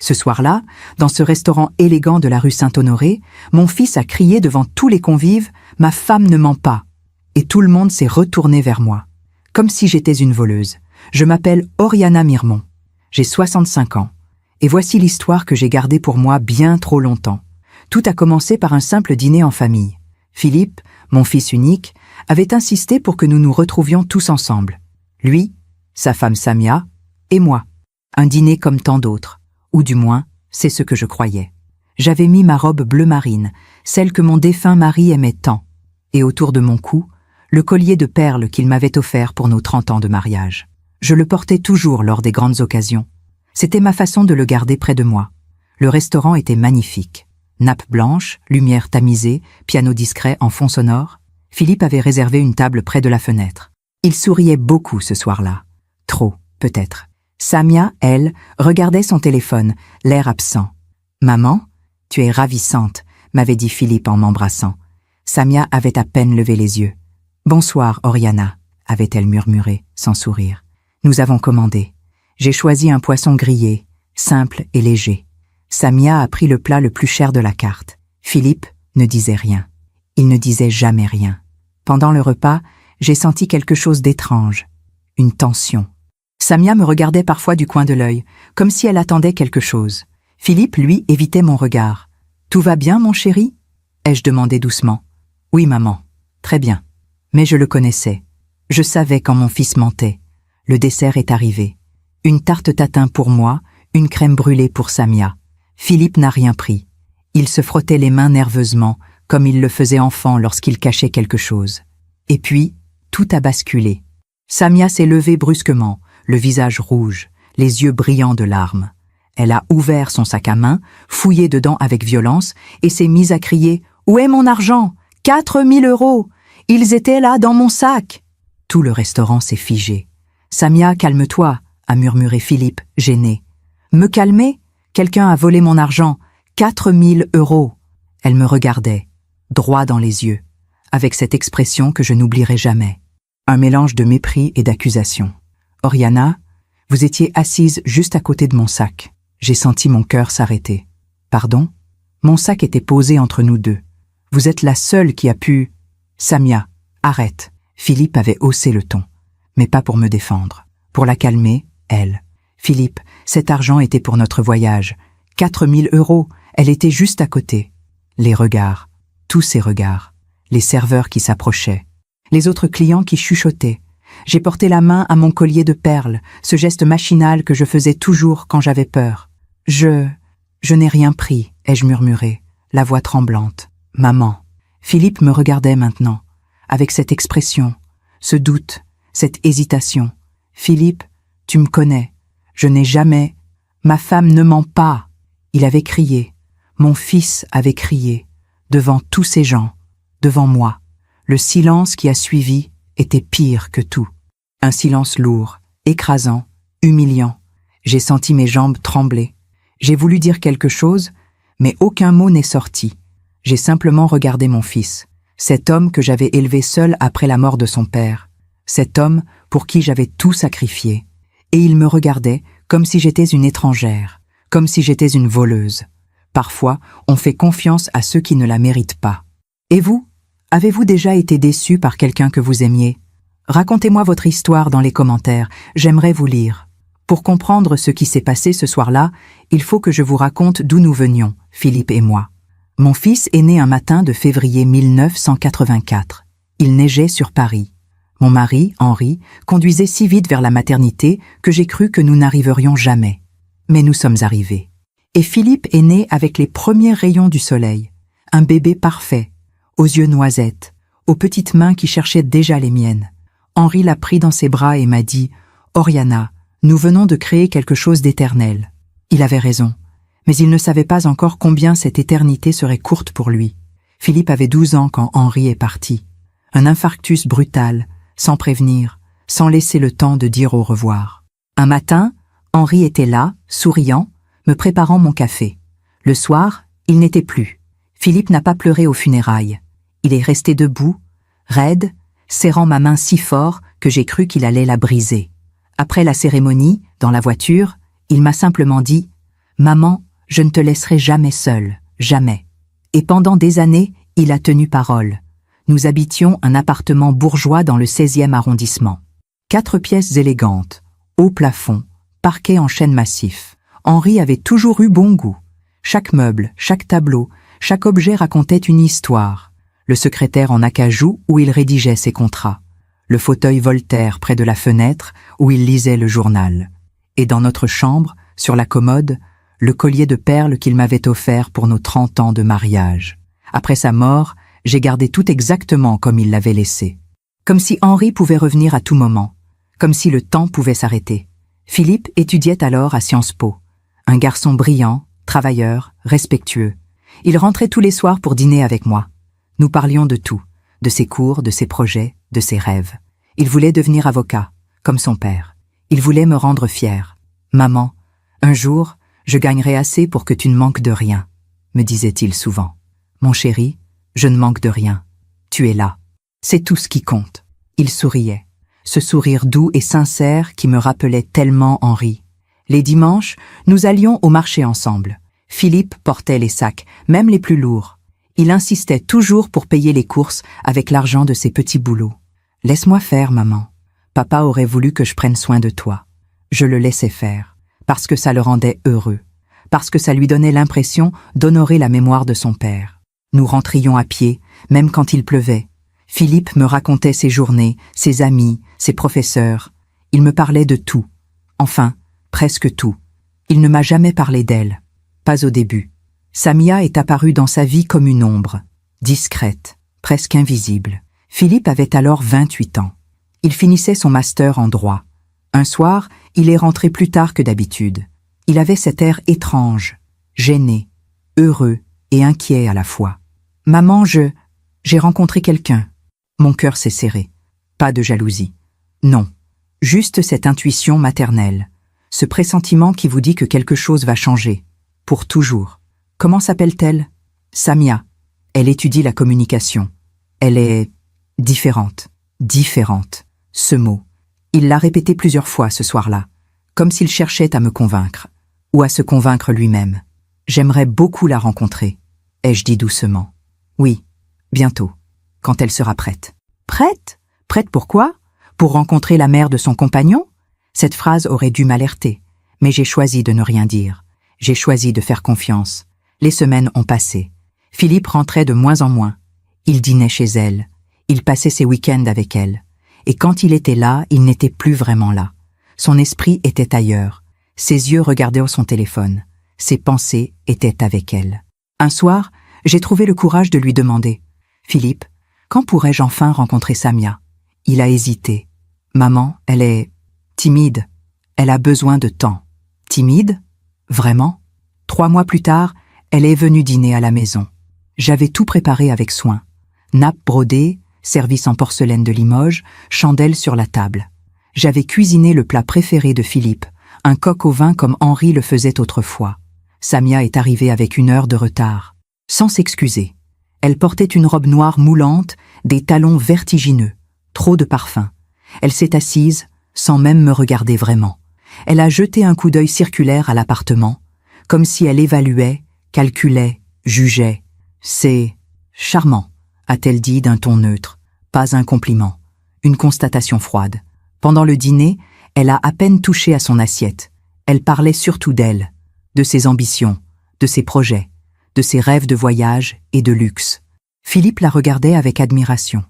Ce soir-là, dans ce restaurant élégant de la rue Saint-Honoré, mon fils a crié devant tous les convives « Ma femme ne ment pas !» Et tout le monde s'est retourné vers moi, comme si j'étais une voleuse. Je m'appelle Oriana Mirmont. J'ai 65 ans. Et voici l'histoire que j'ai gardée pour moi bien trop longtemps. Tout a commencé par un simple dîner en famille. Philippe, mon fils unique, avait insisté pour que nous nous retrouvions tous ensemble. Lui, sa femme Samia, et moi. Un dîner comme tant d'autres. Ou du moins, c'est ce que je croyais. J'avais mis ma robe bleu marine, celle que mon défunt mari aimait tant, et autour de mon cou, le collier de perles qu'il m'avait offert pour nos 30 ans de mariage. Je le portais toujours lors des grandes occasions. C'était ma façon de le garder près de moi. Le restaurant était magnifique. Nappe blanche, lumière tamisée, piano discret en fond sonore. Philippe avait réservé une table près de la fenêtre. Il souriait beaucoup ce soir-là. Trop, peut-être. Samia, elle, regardait son téléphone, l'air absent. « Maman, tu es ravissante », m'avait dit Philippe en m'embrassant. Samia avait à peine levé les yeux. « Bonsoir, Oriana », avait-elle murmuré, sans sourire. Nous avons commandé. J'ai choisi un poisson grillé, simple et léger. Samia a pris le plat le plus cher de la carte. Philippe ne disait rien. Il ne disait jamais rien. Pendant le repas, j'ai senti quelque chose d'étrange. Une tension. Samia me regardait parfois du coin de l'œil, comme si elle attendait quelque chose. Philippe, lui, évitait mon regard. « Tout va bien, mon chéri ?» ai-je demandé doucement. « Oui, maman. Très bien. » Mais je le connaissais. Je savais quand mon fils mentait. Le dessert est arrivé. Une tarte tatin pour moi, une crème brûlée pour Samia. Philippe n'a rien pris. Il se frottait les mains nerveusement, comme il le faisait enfant lorsqu'il cachait quelque chose. Et puis, tout a basculé. Samia s'est levée brusquement, le visage rouge, les yeux brillants de larmes. Elle a ouvert son sac à main, fouillé dedans avec violence, et s'est mise à crier « Où est mon argent ? 4 000 €! Ils étaient là dans mon sac !» Tout le restaurant s'est figé. « Samia, calme-toi !» a murmuré Philippe, gêné. « Me calmer ? Quelqu'un a volé mon argent. 4 000 €. Elle me regardait, droit dans les yeux, avec cette expression que je n'oublierai jamais. Un mélange de mépris et d'accusation. « Oriana, vous étiez assise juste à côté de mon sac. » J'ai senti mon cœur s'arrêter. « Pardon ? Mon sac était posé entre nous deux. Vous êtes la seule qui a pu... » « Samia, arrête. » Philippe avait haussé le ton, mais pas pour me défendre. Pour la calmer, elle. « Philippe, cet argent était pour notre voyage. 4 000 €, elle était juste à côté. » Les regards, tous ces regards, les serveurs qui s'approchaient, les autres clients qui chuchotaient. J'ai porté la main à mon collier de perles, ce geste machinal que je faisais toujours quand j'avais peur. « Je n'ai rien pris, » ai-je murmuré, la voix tremblante. « Maman. » Philippe me regardait maintenant, avec cette expression, ce doute, cette hésitation. « Philippe, tu me connais. Je n'ai jamais... Ma femme ne ment pas !» Il avait crié. Mon fils avait crié, devant tous ces gens, devant moi. Le silence qui a suivi était pire que tout. Un silence lourd, écrasant, humiliant. J'ai senti mes jambes trembler. J'ai voulu dire quelque chose, mais aucun mot n'est sorti. J'ai simplement regardé mon fils, cet homme que j'avais élevé seul après la mort de son père, cet homme pour qui j'avais tout sacrifié. Et il me regardait comme si j'étais une étrangère, comme si j'étais une voleuse. Parfois, on fait confiance à ceux qui ne la méritent pas. Et vous, avez-vous déjà été déçu par quelqu'un que vous aimiez ? Racontez-moi votre histoire dans les commentaires, j'aimerais vous lire. Pour comprendre ce qui s'est passé ce soir-là, il faut que je vous raconte d'où nous venions, Philippe et moi. Mon fils est né un matin de février 1984. Il neigeait sur Paris. Mon mari, Henri, conduisait si vite vers la maternité que j'ai cru que nous n'arriverions jamais. Mais nous sommes arrivés. Et Philippe est né avec les premiers rayons du soleil. Un bébé parfait, aux yeux noisettes, aux petites mains qui cherchaient déjà les miennes. Henri l'a pris dans ses bras et m'a dit « Oriana, nous venons de créer quelque chose d'éternel. » Il avait raison, mais il ne savait pas encore combien cette éternité serait courte pour lui. Philippe avait 12 ans quand Henri est parti. Un infarctus brutal, sans prévenir, sans laisser le temps de dire au revoir. Un matin, Henri était là, souriant, me préparant mon café. Le soir, il n'était plus. Philippe n'a pas pleuré aux funérailles. Il est resté debout, raide, serrant ma main si fort que j'ai cru qu'il allait la briser. Après la cérémonie, dans la voiture, il m'a simplement dit « Maman, je ne te laisserai jamais seule, jamais. Et pendant des années, il a tenu parole. Nous habitions un appartement bourgeois dans le 16e arrondissement. 4 pièces élégantes, haut plafond, parquet en chêne massif. Henri avait toujours eu bon goût. Chaque meuble, chaque tableau, chaque objet racontait une histoire. Le secrétaire en acajou où il rédigeait ses contrats. Le fauteuil Voltaire près de la fenêtre où il lisait le journal. Et dans notre chambre, sur la commode, le collier de perles qu'il m'avait offert pour nos 30 ans de mariage. Après sa mort, j'ai gardé tout exactement comme il l'avait laissé. Comme si Henri pouvait revenir à tout moment. Comme si le temps pouvait s'arrêter. Philippe étudiait alors à Sciences Po. Un garçon brillant, travailleur, respectueux. Il rentrait tous les soirs pour dîner avec moi. Nous parlions de tout, de ses cours, de ses projets, de ses rêves. Il voulait devenir avocat, comme son père. Il voulait me rendre fière. « Maman, un jour, je gagnerai assez pour que tu ne manques de rien, » me disait-il souvent. « Mon chéri, je ne manque de rien. Tu es là. C'est tout ce qui compte. » Il souriait. Ce sourire doux et sincère qui me rappelait tellement Henri. Les dimanches, nous allions au marché ensemble. Philippe portait les sacs, même les plus lourds. Il insistait toujours pour payer les courses avec l'argent de ses petits boulots. « Laisse-moi faire, maman. Papa aurait voulu que je prenne soin de toi. » Je le laissais faire, parce que ça le rendait heureux, parce que ça lui donnait l'impression d'honorer la mémoire de son père. Nous rentrions à pied, même quand il pleuvait. Philippe me racontait ses journées, ses amis, ses professeurs. Il me parlait de tout. Enfin, presque tout. Il ne m'a jamais parlé d'elle. Pas au début. Samia est apparue dans sa vie comme une ombre, discrète, presque invisible. Philippe avait alors 28 ans. Il finissait son master en droit. Un soir, il est rentré plus tard que d'habitude. Il avait cet air étrange, gêné, heureux et inquiet à la fois. « Maman, j'ai rencontré quelqu'un. » Mon cœur s'est serré. Pas de jalousie. Non, juste cette intuition maternelle. Ce pressentiment qui vous dit que quelque chose va changer. Pour toujours. Comment s'appelle-t-elle? Samia. Elle étudie la communication. Elle est différente. Différente. Ce mot. Il l'a répété plusieurs fois ce soir-là, comme s'il cherchait à me convaincre, ou à se convaincre lui-même. J'aimerais beaucoup la rencontrer, ai-je dit doucement. Oui, bientôt, quand elle sera prête. Prête? Prête pourquoi? Pour rencontrer la mère de son compagnon? Cette phrase aurait dû m'alerter, mais j'ai choisi de ne rien dire. J'ai choisi de faire confiance. Les semaines ont passé. Philippe rentrait de moins en moins. Il dînait chez elle. Il passait ses week-ends avec elle. Et quand il était là, il n'était plus vraiment là. Son esprit était ailleurs. Ses yeux regardaient son téléphone. Ses pensées étaient avec elle. Un soir, j'ai trouvé le courage de lui demander « Philippe, quand pourrais-je enfin rencontrer Samia ?» Il a hésité. « Maman, elle est timide. Elle a besoin de temps. » Timide? Vraiment? 3 mois plus tard, elle est venue dîner à la maison. J'avais tout préparé avec soin. Nappe brodée, service en porcelaine de Limoges, chandelle sur la table. J'avais cuisiné le plat préféré de Philippe, un coq au vin comme Henri le faisait autrefois. Samia est arrivée avec 1 heure de retard, sans s'excuser. Elle portait une robe noire moulante, des talons vertigineux, trop de parfum. Elle s'est assise, sans même me regarder vraiment. Elle a jeté un coup d'œil circulaire à l'appartement, comme si elle évaluait, calculait, jugeait. « C'est charmant », a-t-elle dit d'un ton neutre. Pas un compliment, une constatation froide. Pendant le dîner, elle a à peine touché à son assiette. Elle parlait surtout d'elle, de ses ambitions, de ses projets, de ses rêves de voyage et de luxe. Philippe la regardait avec admiration.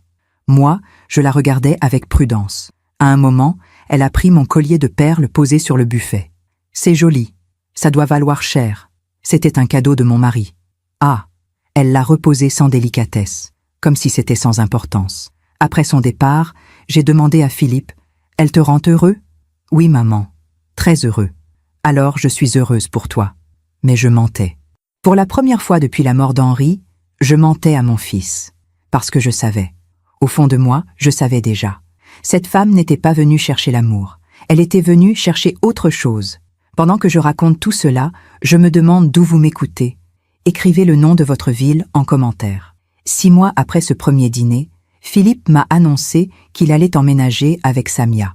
Moi, je la regardais avec prudence. À un moment, elle a pris mon collier de perles posé sur le buffet. « C'est joli, ça doit valoir cher. C'était un cadeau de mon mari. » Ah, elle l'a reposé sans délicatesse, comme si c'était sans importance. Après son départ, j'ai demandé à Philippe « Elle te rend heureux ?»« Oui, maman, très heureux. Alors je suis heureuse pour toi. » Mais je mentais. Pour la première fois depuis la mort d'Henri, je mentais à mon fils. Parce que je savais. Au fond de moi, je savais déjà. Cette femme n'était pas venue chercher l'amour. Elle était venue chercher autre chose. Pendant que je raconte tout cela, je me demande d'où vous m'écoutez. Écrivez le nom de votre ville en commentaire. 6 mois après ce premier dîner, Philippe m'a annoncé qu'il allait emménager avec Samia.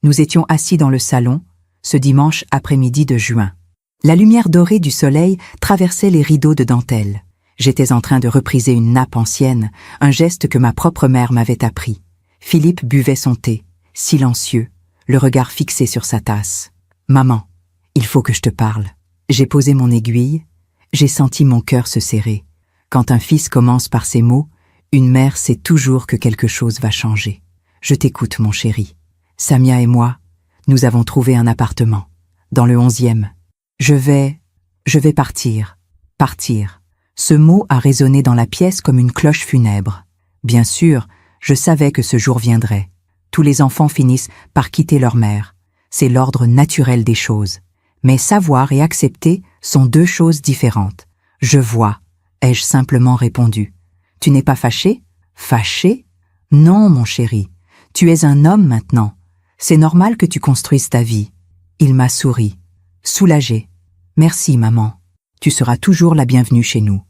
Nous étions assis dans le salon, ce dimanche après-midi de juin. La lumière dorée du soleil traversait les rideaux de dentelle. J'étais en train de repriser une nappe ancienne, un geste que ma propre mère m'avait appris. Philippe buvait son thé, silencieux, le regard fixé sur sa tasse. « Maman, il faut que je te parle. » J'ai posé mon aiguille, j'ai senti mon cœur se serrer. Quand un fils commence par ces mots, une mère sait toujours que quelque chose va changer. « Je t'écoute, mon chéri. Samia et moi, nous avons trouvé un appartement, dans le 11e. Je vais partir. Partir. » Ce mot a résonné dans la pièce comme une cloche funèbre. Bien sûr, je savais que ce jour viendrait. Tous les enfants finissent par quitter leur mère. C'est l'ordre naturel des choses. Mais savoir et accepter sont deux choses différentes. « Je vois », ai-je simplement répondu. « Tu n'es pas fâché ? » « Fâché ? Non, mon chéri. Tu es un homme maintenant. C'est normal que tu construises ta vie. » Il m'a souri. Soulagé. « Merci, maman. Tu seras toujours la bienvenue chez nous.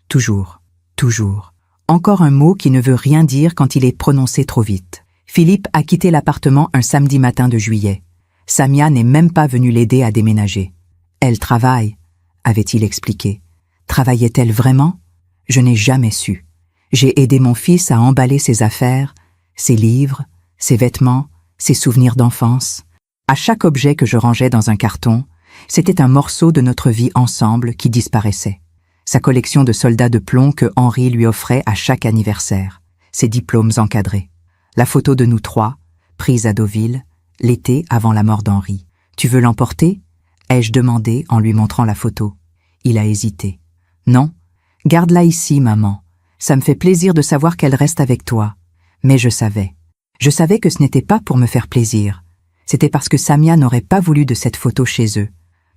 Toujours. Toujours. » Encore un mot qui ne veut rien dire quand il est prononcé trop vite. Philippe a quitté l'appartement un samedi matin de juillet. Samia n'est même pas venue l'aider à déménager. « Elle travaille », avait-il expliqué. Travaillait-elle vraiment? Je n'ai jamais su. J'ai aidé mon fils à emballer ses affaires, ses livres, ses vêtements, ses souvenirs d'enfance. À chaque objet que je rangeais dans un carton, c'était un morceau de notre vie ensemble qui disparaissait. Sa collection de soldats de plomb que Henri lui offrait à chaque anniversaire, ses diplômes encadrés. La photo de nous trois, prise à Deauville, l'été avant la mort d'Henri. « Tu veux l'emporter » ai-je demandé en lui montrant la photo. Il a hésité. « Non, garde-la ici, maman. Ça me fait plaisir de savoir qu'elle reste avec toi. » Mais je savais. Je savais que ce n'était pas pour me faire plaisir. C'était parce que Samia n'aurait pas voulu de cette photo chez eux.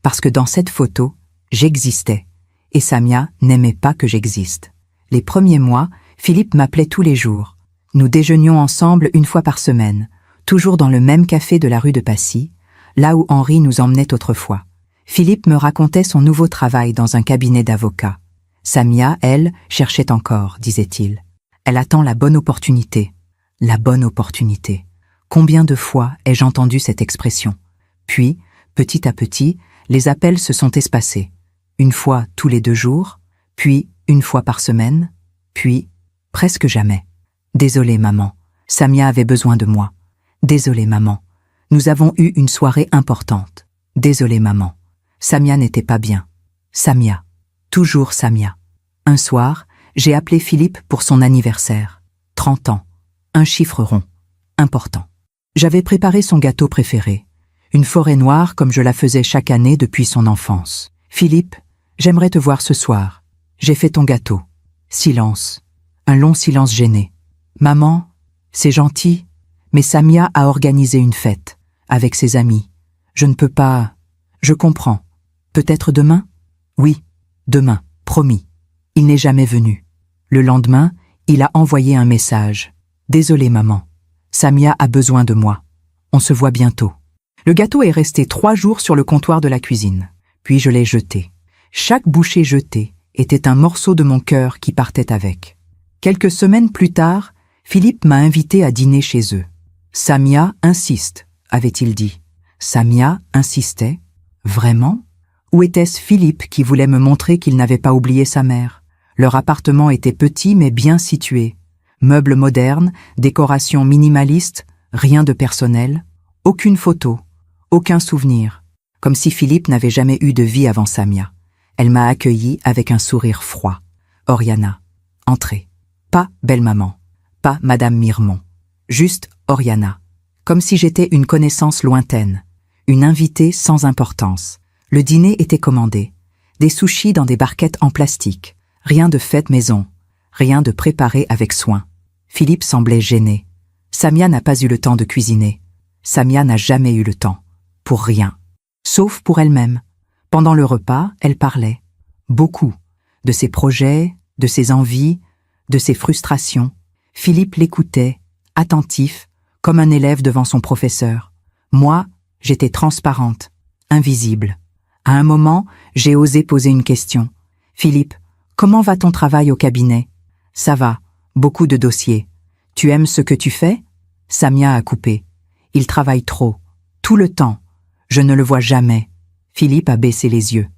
Parce que dans cette photo, j'existais. Et Samia n'aimait pas que j'existe. Les premiers mois, Philippe m'appelait tous les jours. Nous déjeunions ensemble une fois par semaine, toujours dans le même café de la rue de Passy, là où Henri nous emmenait autrefois. Philippe me racontait son nouveau travail dans un cabinet d'avocat. Samia, elle, cherchait encore, disait-il. Elle attend la bonne opportunité. La bonne opportunité. Combien de fois ai-je entendu cette expression? Puis, petit à petit, les appels se sont espacés. Une fois tous les 2 jours, puis une fois par semaine, puis presque jamais. Désolée, maman. Samia avait besoin de moi. Désolée, maman. Nous avons eu une soirée importante. Désolée, maman. Samia n'était pas bien. Samia. Toujours Samia. Un soir, j'ai appelé Philippe pour son anniversaire. 30 ans. Un chiffre rond. Important. J'avais préparé son gâteau préféré. Une forêt noire comme je la faisais chaque année depuis son enfance. « Philippe, j'aimerais te voir ce soir. J'ai fait ton gâteau. » Silence. Un long silence gêné. « Maman, c'est gentil, mais Samia a organisé une fête, avec ses amis. Je ne peux pas... Je comprends. Peut-être demain? Oui, demain, promis. Il n'est jamais venu. Le lendemain, il a envoyé un message. « Désolé, maman. Samia a besoin de moi. On se voit bientôt. » Le gâteau est resté 3 jours sur le comptoir de la cuisine. Puis je l'ai jeté. Chaque bouchée jetée était un morceau de mon cœur qui partait avec. Quelques semaines plus tard, Philippe m'a invité à dîner chez eux. « Samia insiste », avait-il dit. Samia insistait? Vraiment? Ou était-ce Philippe qui voulait me montrer qu'il n'avait pas oublié sa mère? Leur appartement était petit mais bien situé. Meubles modernes, décorations minimalistes, rien de personnel, aucune photo, aucun souvenir. Comme si Philippe n'avait jamais eu de vie avant Samia. Elle m'a accueilli avec un sourire froid. « Oriana, entrez. » Pas « belle maman », pas « Madame Mirmont », juste « Oriana », comme si j'étais une connaissance lointaine, une invitée sans importance. Le dîner était commandé. Des sushis dans des barquettes en plastique. Rien de fait maison. Rien de préparé avec soin. Philippe semblait gêné. Samia n'a pas eu le temps de cuisiner. Samia n'a jamais eu le temps. Pour rien. Sauf pour elle-même. Pendant le repas, elle parlait. Beaucoup. De ses projets, de ses envies, de ses frustrations. Philippe l'écoutait, attentif, comme un élève devant son professeur. Moi, j'étais transparente, invisible. À un moment, j'ai osé poser une question. « Philippe, comment va ton travail au cabinet ?»« Ça va, beaucoup de dossiers. Tu aimes ce que tu fais ?» Samia a coupé. « Il travaille trop, tout le temps. Je ne le vois jamais. » Philippe a baissé les yeux,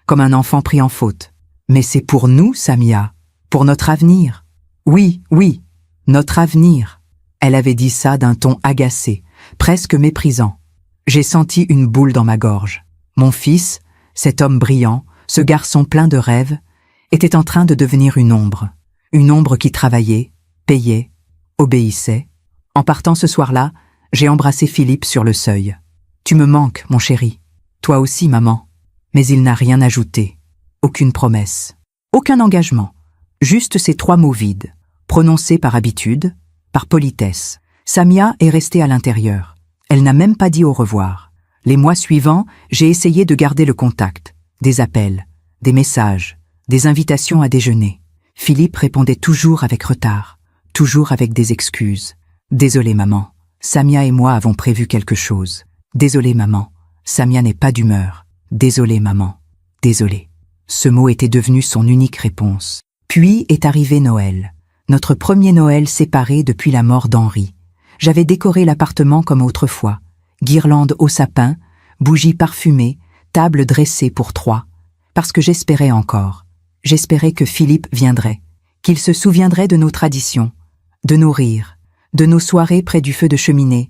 comme un enfant pris en faute. Mais c'est pour nous, Samia, pour notre avenir. Oui, oui, notre avenir. Elle avait dit ça d'un ton agacé, presque méprisant. J'ai senti une boule dans ma gorge. Mon fils, cet homme brillant, ce garçon plein de rêves, était en train de devenir une ombre qui travaillait, payait, obéissait. En partant ce soir-là, j'ai embrassé Philippe sur le seuil. Tu me manques, mon chéri. Toi aussi, maman. Mais il n'a rien ajouté. Aucune promesse. Aucun engagement. Juste ces 3 mots vides, prononcés par habitude, par politesse. Samia est restée à l'intérieur. Elle n'a même pas dit au revoir. Les mois suivants, j'ai essayé de garder le contact. Des appels, des messages, des invitations à déjeuner. Philippe répondait toujours avec retard, toujours avec des excuses. Désolé, maman. Samia et moi avons prévu quelque chose. Désolé, maman. Samia n'est pas d'humeur. Désolé, maman. Désolé. Ce mot était devenu son unique réponse. Puis est arrivé Noël. Notre premier Noël séparé depuis la mort d'Henri. J'avais décoré l'appartement comme autrefois. Guirlandes au sapin, bougies parfumées, table dressée pour 3. Parce que j'espérais encore. J'espérais que Philippe viendrait, qu'il se souviendrait de nos traditions, de nos rires, de nos soirées près du feu de cheminée,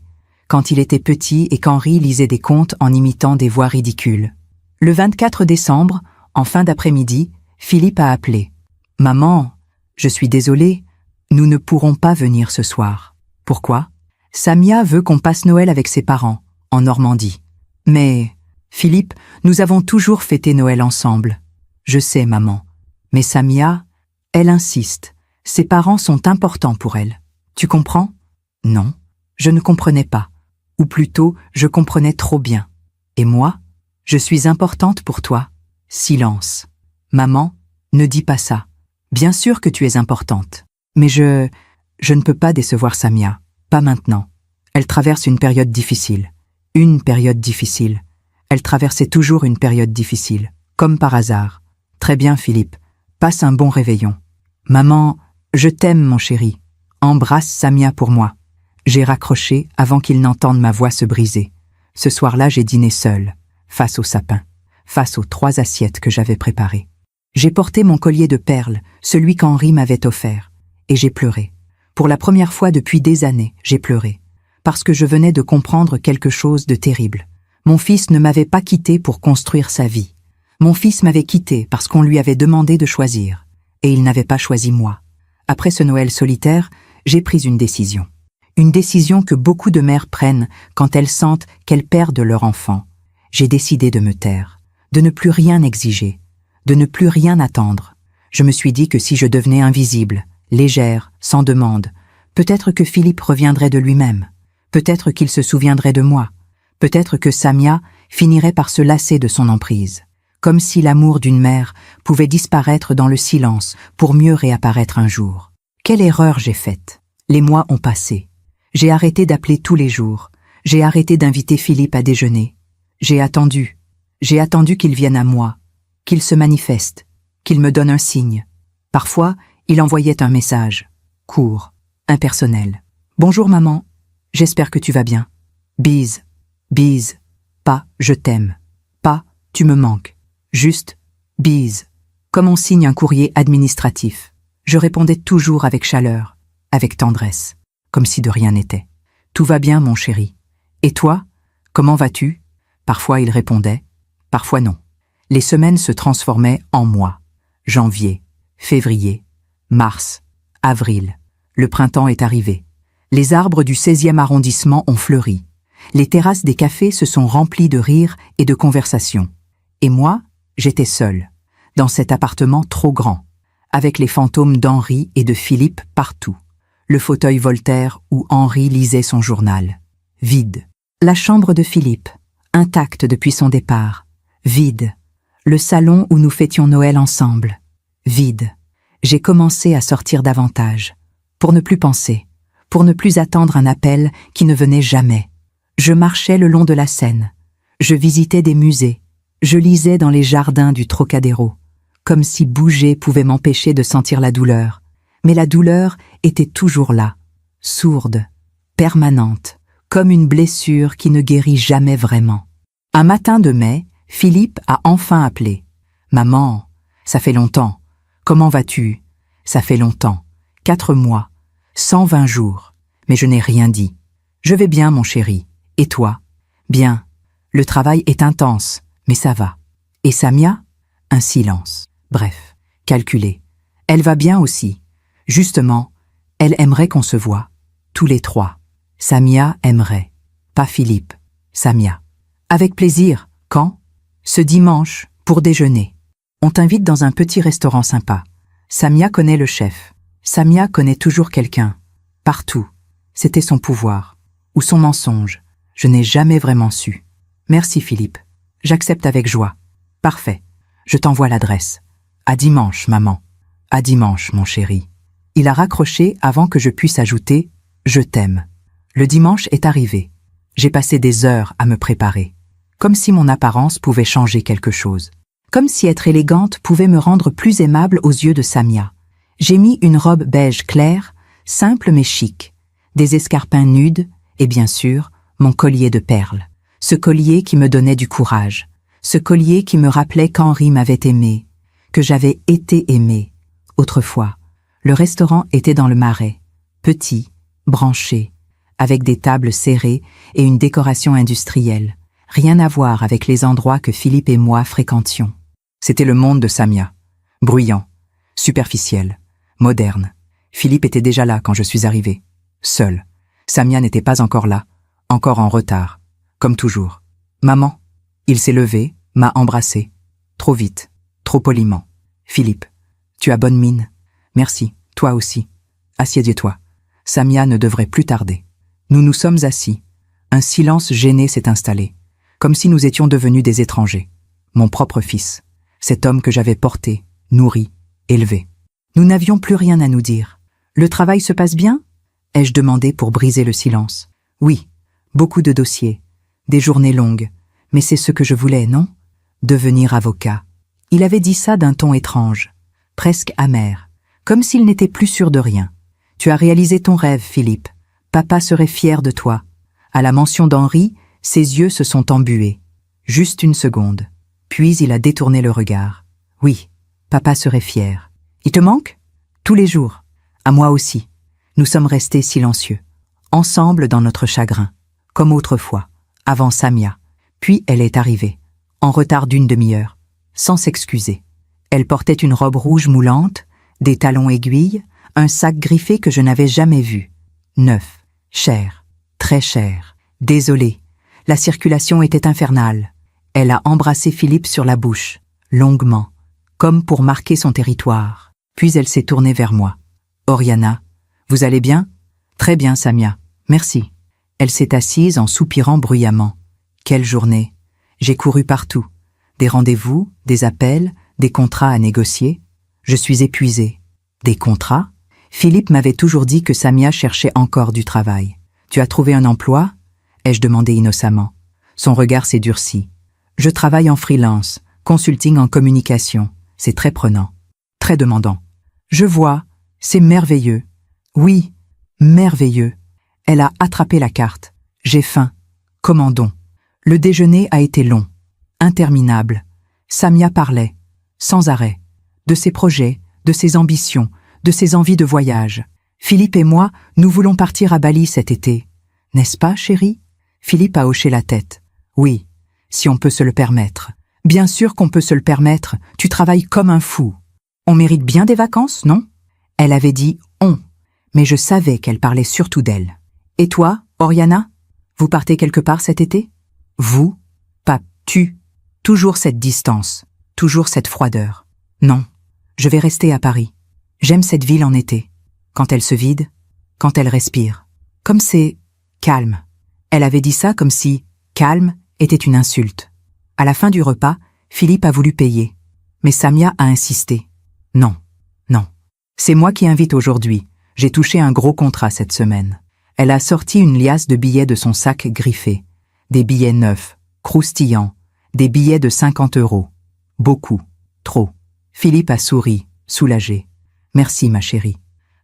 quand il était petit et qu'Henri lisait des contes en imitant des voix ridicules. Le 24 décembre, en fin d'après-midi, Philippe a appelé. « Maman, je suis désolé, nous ne pourrons pas venir ce soir. » Pourquoi ? Samia veut qu'on passe Noël avec ses parents, en Normandie. Mais, Philippe, nous avons toujours fêté Noël ensemble. Je sais, maman. Mais Samia, elle insiste. Ses parents sont importants pour elle. Tu comprends ? Non, je ne comprenais pas. Ou plutôt, je comprenais trop bien. Et moi ? Je suis importante pour toi. Silence. Maman, ne dis pas ça. Bien sûr que tu es importante. Mais je ne peux pas décevoir Samia. Pas maintenant. Elle traverse une période difficile. Une période difficile. Elle traversait toujours une période difficile. Comme par hasard. Très bien, Philippe. Passe un bon réveillon. Maman, je t'aime, mon chéri. Embrasse Samia pour moi. J'ai raccroché avant qu'il n'entende ma voix se briser. Ce soir-là, j'ai dîné seul, face au sapin, face aux 3 assiettes que j'avais préparées. J'ai porté mon collier de perles, celui qu'Henri m'avait offert, et j'ai pleuré. Pour la première fois depuis des années, j'ai pleuré, parce que je venais de comprendre quelque chose de terrible. Mon fils ne m'avait pas quitté pour construire sa vie. Mon fils m'avait quitté parce qu'on lui avait demandé de choisir, et il n'avait pas choisi moi. Après ce Noël solitaire, j'ai pris une décision. Une décision que beaucoup de mères prennent quand elles sentent qu'elles perdent leur enfant. J'ai décidé de me taire, de ne plus rien exiger, de ne plus rien attendre. Je me suis dit que si je devenais invisible, légère, sans demande, peut-être que Philippe reviendrait de lui-même, peut-être qu'il se souviendrait de moi, peut-être que Samia finirait par se lasser de son emprise, comme si l'amour d'une mère pouvait disparaître dans le silence pour mieux réapparaître un jour. Quelle erreur j'ai faite. Les mois ont passé. J'ai arrêté d'appeler tous les jours. J'ai arrêté d'inviter Philippe à déjeuner. J'ai attendu qu'il vienne à moi, qu'il se manifeste, qu'il me donne un signe. Parfois, il envoyait un message, court, impersonnel. « Bonjour maman, j'espère que tu vas bien. Bise, bise, pas je t'aime, pas tu me manques, juste bise. » Comme on signe un courrier administratif. Je répondais toujours avec chaleur, avec tendresse, comme si de rien n'était. « Tout va bien, mon chéri. Et toi, comment vas-tu ?» Parfois il répondait, parfois non. Les semaines se transformaient en mois. Janvier, février, mars, avril. Le printemps est arrivé. Les arbres du 16e arrondissement ont fleuri. Les terrasses des cafés se sont remplies de rires et de conversations. Et moi, j'étais seule, dans cet appartement trop grand, avec les fantômes d'Henri et de Philippe partout. Le fauteuil Voltaire où Henri lisait son journal. Vide. La chambre de Philippe, intacte depuis son départ. Vide. Le salon où nous fêtions Noël ensemble. Vide. J'ai commencé à sortir davantage, pour ne plus penser, pour ne plus attendre un appel qui ne venait jamais. Je marchais le long de la Seine. Je visitais des musées. Je lisais dans les jardins du Trocadéro, comme si bouger pouvait m'empêcher de sentir la douleur. Mais la douleur était toujours là, sourde, permanente, comme une blessure qui ne guérit jamais vraiment. Un matin de mai, Philippe a enfin appelé. Maman, ça fait longtemps. Comment vas-tu? Ça fait longtemps. 4 mois. 120 jours. Mais je n'ai rien dit. Je vais bien, mon chéri. Et toi? Bien. Le travail est intense, mais ça va. Et Samia? Un silence. Bref, calculé. Elle va bien aussi. Justement, elle aimerait qu'on se voie. Tous les 3. Samia aimerait. Pas Philippe. Samia. Avec plaisir. Quand? Ce dimanche, pour déjeuner. On t'invite dans un petit restaurant sympa. Samia connaît le chef. Samia connaît toujours quelqu'un. Partout. C'était son pouvoir. Ou son mensonge. Je n'ai jamais vraiment su. Merci Philippe. J'accepte avec joie. Parfait. Je t'envoie l'adresse. À dimanche, maman. À dimanche, mon chéri. Il a raccroché avant que je puisse ajouter « Je t'aime ». Le dimanche est arrivé. J'ai passé des heures à me préparer. Comme si mon apparence pouvait changer quelque chose. Comme si être élégante pouvait me rendre plus aimable aux yeux de Samia. J'ai mis une robe beige claire, simple mais chic, des escarpins nudes et bien sûr, mon collier de perles. Ce collier qui me donnait du courage. Ce collier qui me rappelait qu'Henri m'avait aimé, que j'avais été aimée. Autrefois, le restaurant était dans le Marais, petit, branché, avec des tables serrées et une décoration industrielle. Rien à voir avec les endroits que Philippe et moi fréquentions. C'était le monde de Samia. Bruyant, superficiel, moderne. Philippe était déjà là quand je suis arrivé. Seul. Samia n'était pas encore là, encore en retard. Comme toujours. Maman. Il s'est levé, m'a embrassé. Trop vite, trop poliment. Philippe. Tu as bonne mine. Merci, toi aussi. Assieds-toi. Samia ne devrait plus tarder. Nous nous sommes assis. Un silence gêné s'est installé. Comme si nous étions devenus des étrangers. Mon propre fils. Cet homme que j'avais porté, nourri, élevé. Nous n'avions plus rien à nous dire. Le travail se passe bien? Ai-je demandé pour briser le silence. Oui, beaucoup de dossiers, des journées longues, mais c'est ce que je voulais, non? Devenir avocat. Il avait dit ça d'un ton étrange, presque amer, comme s'il n'était plus sûr de rien. Tu as réalisé ton rêve, Philippe. Papa serait fier de toi. À la mention d'Henri, ses yeux se sont embués. Juste une seconde. Puis il a détourné le regard. Oui, papa serait fier. Il te manque? Tous les jours. À moi aussi. Nous sommes restés silencieux. Ensemble dans notre chagrin. Comme autrefois. Avant Samia. Puis elle est arrivée. En retard d'une demi-heure. Sans s'excuser. Elle portait une robe rouge moulante, des talons aiguilles, un sac griffé que je n'avais jamais vu. Neuf. Cher. Très cher. Désolée. La circulation était infernale. Elle a embrassé Philippe sur la bouche, longuement, comme pour marquer son territoire. Puis elle s'est tournée vers moi. « Oriana, vous allez bien ?»« Très bien, Samia. Merci. » Elle s'est assise en soupirant bruyamment. Quelle journée. J'ai couru partout. Des rendez-vous, des appels, des contrats à négocier. Je suis épuisée. Des contrats? Philippe m'avait toujours dit que Samia cherchait encore du travail. « Tu as trouvé un emploi ?» ai-je demandé innocemment. Son regard s'est durci. Je travaille en freelance, consulting en communication. C'est très prenant, très demandant. Je vois, c'est merveilleux. Oui, merveilleux. Elle a attrapé la carte. J'ai faim. Commandons. Le déjeuner a été long, interminable. Samia parlait, sans arrêt, de ses projets, de ses ambitions, de ses envies de voyage. Philippe et moi, nous voulons partir à Bali cet été. N'est-ce pas, chérie? Philippe a hoché la tête. Oui, si on peut se le permettre. Bien sûr qu'on peut se le permettre, tu travailles comme un fou. On mérite bien des vacances, non? Elle avait dit « on », mais je savais qu'elle parlait surtout d'elle. Et toi, Oriana? Vous partez quelque part cet été? Vous? Pas tu. Toujours cette distance, toujours cette froideur. Non, je vais rester à Paris. J'aime cette ville en été. Quand elle se vide, quand elle respire. Comme c'est calme. Elle avait dit ça comme si « calme » était une insulte. À la fin du repas, Philippe a voulu payer. Mais Samia a insisté. Non, non. C'est moi qui invite aujourd'hui. J'ai touché un gros contrat cette semaine. Elle a sorti une liasse de billets de son sac griffé. Des billets neufs, croustillants, des billets de 50 €. Beaucoup, trop. Philippe a souri, soulagé. Merci, ma chérie.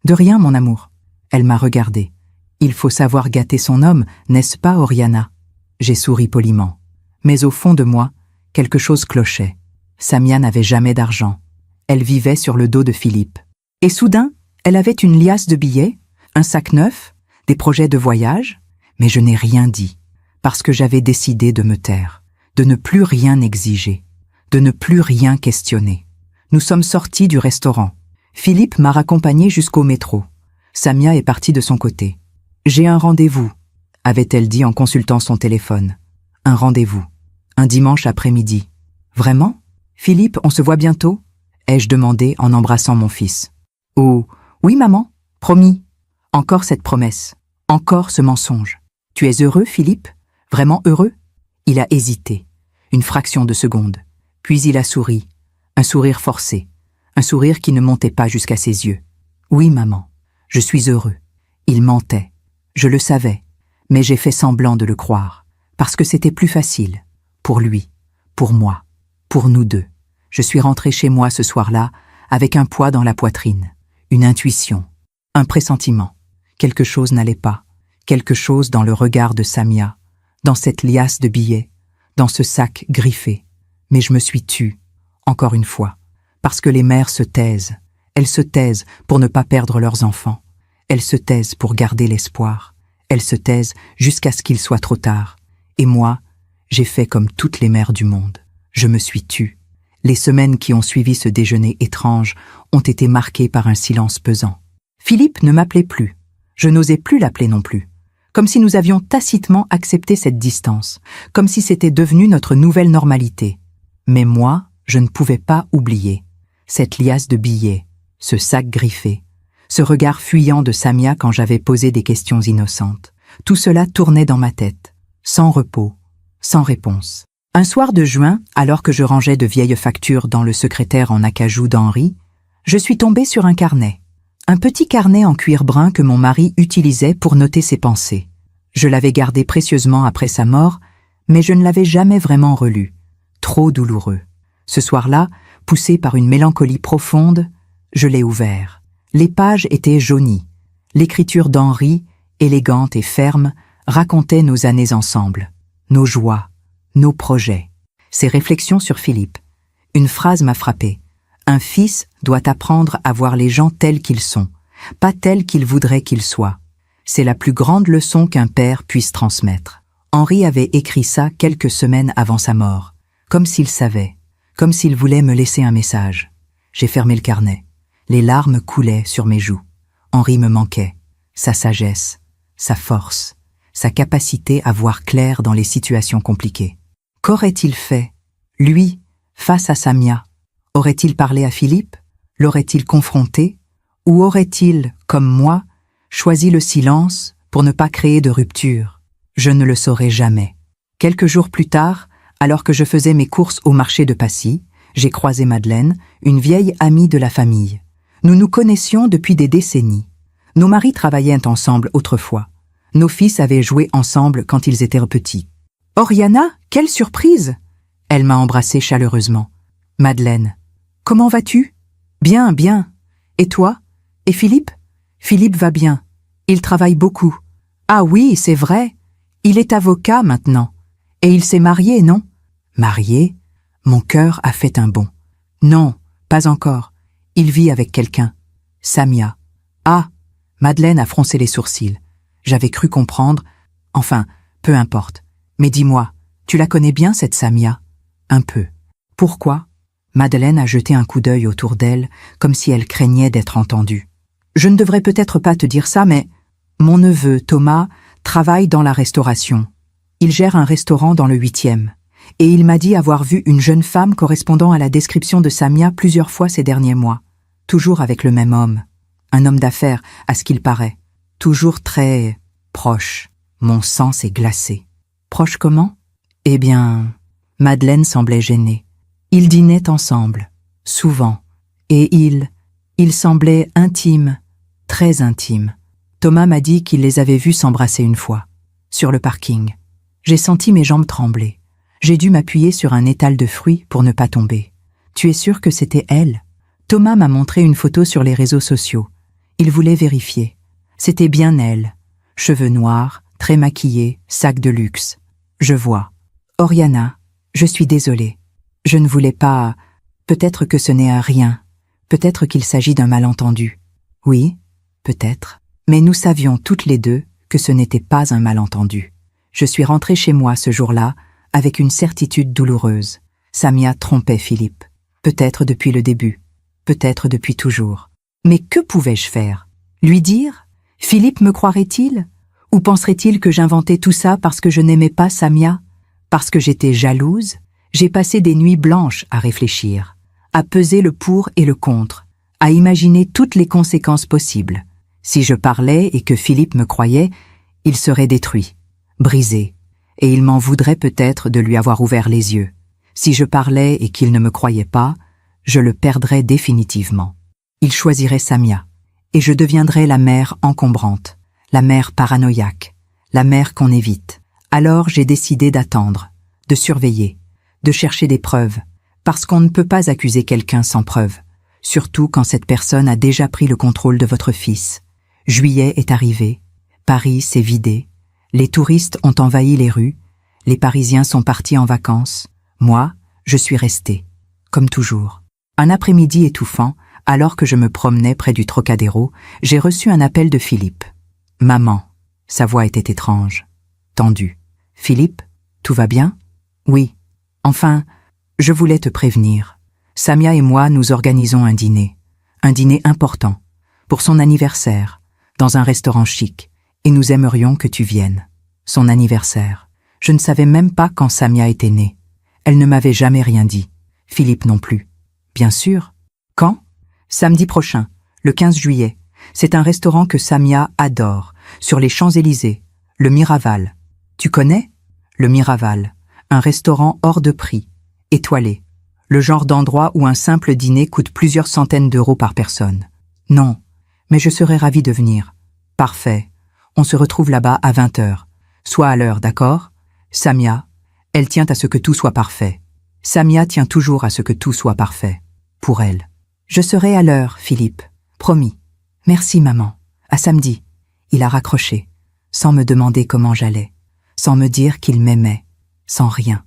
De rien, mon amour. Elle m'a regardé. Il faut savoir gâter son homme, n'est-ce pas, Oriana? J'ai souri poliment. Mais au fond de moi, Quelque chose clochait. Samia n'avait jamais d'argent. Elle vivait sur le dos de Philippe. Et soudain, elle avait une liasse de billets, un sac neuf, des projets de voyage, mais je n'ai rien dit, parce que j'avais décidé de me taire, de ne plus rien exiger, de ne plus rien questionner. Nous sommes sortis du restaurant. Philippe m'a raccompagné jusqu'au métro. Samia est partie de son côté. « J'ai un rendez-vous », avait-elle dit en consultant son téléphone. Un rendez-vous. Un dimanche après-midi. « Vraiment ? Philippe, on se voit bientôt ?» ai-je demandé en embrassant mon fils. « Oh, oui maman, promis. » Encore cette promesse. Encore ce mensonge. « Tu es heureux, Philippe ? Vraiment heureux ?» Il a hésité. Une fraction de seconde. Puis il a souri. Un sourire forcé. Un sourire qui ne montait pas jusqu'à ses yeux. « Oui, maman, je suis heureux. » Il mentait. Je le savais, mais j'ai fait semblant de le croire, parce que c'était plus facile. Pour lui, pour moi, pour nous deux. Je suis rentré chez moi ce soir-là avec un poids dans la poitrine, une intuition, un pressentiment. Quelque chose n'allait pas, quelque chose dans le regard de Samia, dans cette liasse de billets, dans ce sac griffé. Mais je me suis tue, encore une fois, parce que les mères se taisent. Elles se taisent pour ne pas perdre leurs enfants. Elles se taisent pour garder l'espoir. Elles se taisent jusqu'à ce qu'il soit trop tard. Et moi, j'ai fait comme toutes les mères du monde. Je me suis tue. Les semaines qui ont suivi ce déjeuner étrange ont été marquées par un silence pesant. Philippe ne m'appelait plus. Je n'osais plus l'appeler non plus. Comme si nous avions tacitement accepté cette distance, comme si c'était devenu notre nouvelle normalité. Mais moi, je ne pouvais pas oublier. Cette liasse de billets, ce sac griffé, ce regard fuyant de Samia quand j'avais posé des questions innocentes. Tout cela tournait dans ma tête, sans repos, sans réponse. Un soir de juin, alors que je rangeais de vieilles factures dans le secrétaire en acajou d'Henri, je suis tombée sur un carnet. Un petit carnet en cuir brun que mon mari utilisait pour noter ses pensées. Je l'avais gardé précieusement après sa mort, mais je ne l'avais jamais vraiment relu. Trop douloureux. Ce soir-là, poussé par une mélancolie profonde, je l'ai ouvert. Les pages étaient jaunies. L'écriture d'Henri, élégante et ferme, racontait nos années ensemble, nos joies, nos projets. Ses réflexions sur Philippe. Une phrase m'a frappée. Un fils doit apprendre à voir les gens tels qu'ils sont, pas tels qu'il voudrait qu'ils soient. C'est la plus grande leçon qu'un père puisse transmettre. Henri avait écrit ça quelques semaines avant sa mort, comme s'il savait, comme s'il voulait me laisser un message. J'ai fermé le carnet. Les larmes coulaient sur mes joues. Henri me manquait. Sa sagesse, sa force, sa capacité à voir clair dans les situations compliquées. Qu'aurait-il fait, lui, face à Samia? Aurait-il parlé à Philippe? L'aurait-il confronté? Ou aurait-il, comme moi, choisi le silence pour ne pas créer de rupture? Je ne le saurais jamais. Quelques jours plus tard, alors que je faisais mes courses au marché de Passy, j'ai croisé Madeleine, une vieille amie de la famille. Nous nous connaissions depuis des décennies. Nos maris travaillaient ensemble autrefois. Nos fils avaient joué ensemble quand ils étaient petits. « Oriana, quelle surprise !» Elle m'a embrassée chaleureusement. « Madeleine, comment vas-tu ?»« Bien, bien. Et toi? Et Philippe ?»« Philippe va bien. Il travaille beaucoup. »« Ah oui, c'est vrai. Il est avocat maintenant. Et il s'est marié, non ?»« Marié ?» Mon cœur a fait un bond. « Non, pas encore. Il vit avec quelqu'un. Samia. »« Ah !» Madeleine a froncé les sourcils. J'avais cru comprendre. Enfin, peu importe. Mais dis-moi, tu la connais bien, cette Samia? Un peu. Pourquoi? Madeleine a jeté un coup d'œil autour d'elle, comme si elle craignait d'être entendue. Je ne devrais peut-être pas te dire ça, mais mon neveu, Thomas, travaille dans la restauration. Il gère un restaurant dans le 8e. Et il m'a dit avoir vu une jeune femme correspondant à la description de Samia plusieurs fois ces derniers mois. Toujours avec le même homme. Un homme d'affaires, à ce qu'il paraît. Toujours très proche. Mon sang s'est glacé. Proche comment? Eh bien, Madeleine semblait gênée. Ils dînaient ensemble, souvent. Et ils semblaient intimes, très intimes. Thomas m'a dit qu'il les avait vus s'embrasser une fois, sur le parking. J'ai senti mes jambes trembler. J'ai dû m'appuyer sur un étal de fruits pour ne pas tomber. Tu es sûr que c'était elle? Thomas m'a montré une photo sur les réseaux sociaux. Il voulait vérifier. C'était bien elle. Cheveux noirs, très maquillée, sac de luxe. Je vois. Oriana, je suis désolée. Je ne voulais pas... Peut-être que ce n'est un rien. Peut-être qu'il s'agit d'un malentendu. Oui, peut-être. Mais nous savions toutes les deux que ce n'était pas un malentendu. Je suis rentrée chez moi ce jour-là avec une certitude douloureuse. Samia trompait Philippe. Peut-être depuis le début. Peut-être depuis toujours. Mais que pouvais-je faire? Lui dire? Philippe me croirait-il? Ou penserait-il que j'inventais tout ça parce que je n'aimais pas Samia? Parce que j'étais jalouse? J'ai passé des nuits blanches à réfléchir, à peser le pour et le contre, à imaginer toutes les conséquences possibles. Si je parlais et que Philippe me croyait, il serait détruit, brisé, et il m'en voudrait peut-être de lui avoir ouvert les yeux. Si je parlais et qu'il ne me croyait pas, je le perdrais définitivement. Il choisirait Samia, et je deviendrais la mère encombrante, la mère paranoïaque, la mère qu'on évite. Alors j'ai décidé d'attendre, de surveiller, de chercher des preuves, parce qu'on ne peut pas accuser quelqu'un sans preuve, surtout quand cette personne a déjà pris le contrôle de votre fils. Juillet est arrivé, Paris s'est vidé, les touristes ont envahi les rues, les Parisiens sont partis en vacances, moi, je suis restée, comme toujours. Un après-midi étouffant, alors que je me promenais près du Trocadéro, j'ai reçu un appel de Philippe. « Maman », sa voix était étrange, tendue. « Philippe, tout va bien ? » ?»« Oui. Enfin, je voulais te prévenir. Samia et moi, nous organisons un dîner important, pour son anniversaire, dans un restaurant chic, et nous aimerions que tu viennes. Son anniversaire. Je ne savais même pas quand Samia était née. Elle ne m'avait jamais rien dit. Philippe non plus. Bien sûr. Quand ? Samedi prochain, le 15 juillet. C'est un restaurant que Samia adore, sur les Champs-Élysées, le Miraval. Tu connais ? Le Miraval, un restaurant hors de prix, étoilé. Le genre d'endroit où un simple dîner coûte plusieurs centaines d'euros par personne. Non, mais je serais ravie de venir. Parfait. On se retrouve là-bas à 20h. Sois à l'heure, d'accord ? Samia, elle tient à ce que tout soit parfait. Samia tient toujours à ce que tout soit parfait. Pour elle. Je serai à l'heure, Philippe. Promis. Merci, maman. À samedi. Il a raccroché, sans me demander comment j'allais, sans me dire qu'il m'aimait, sans rien.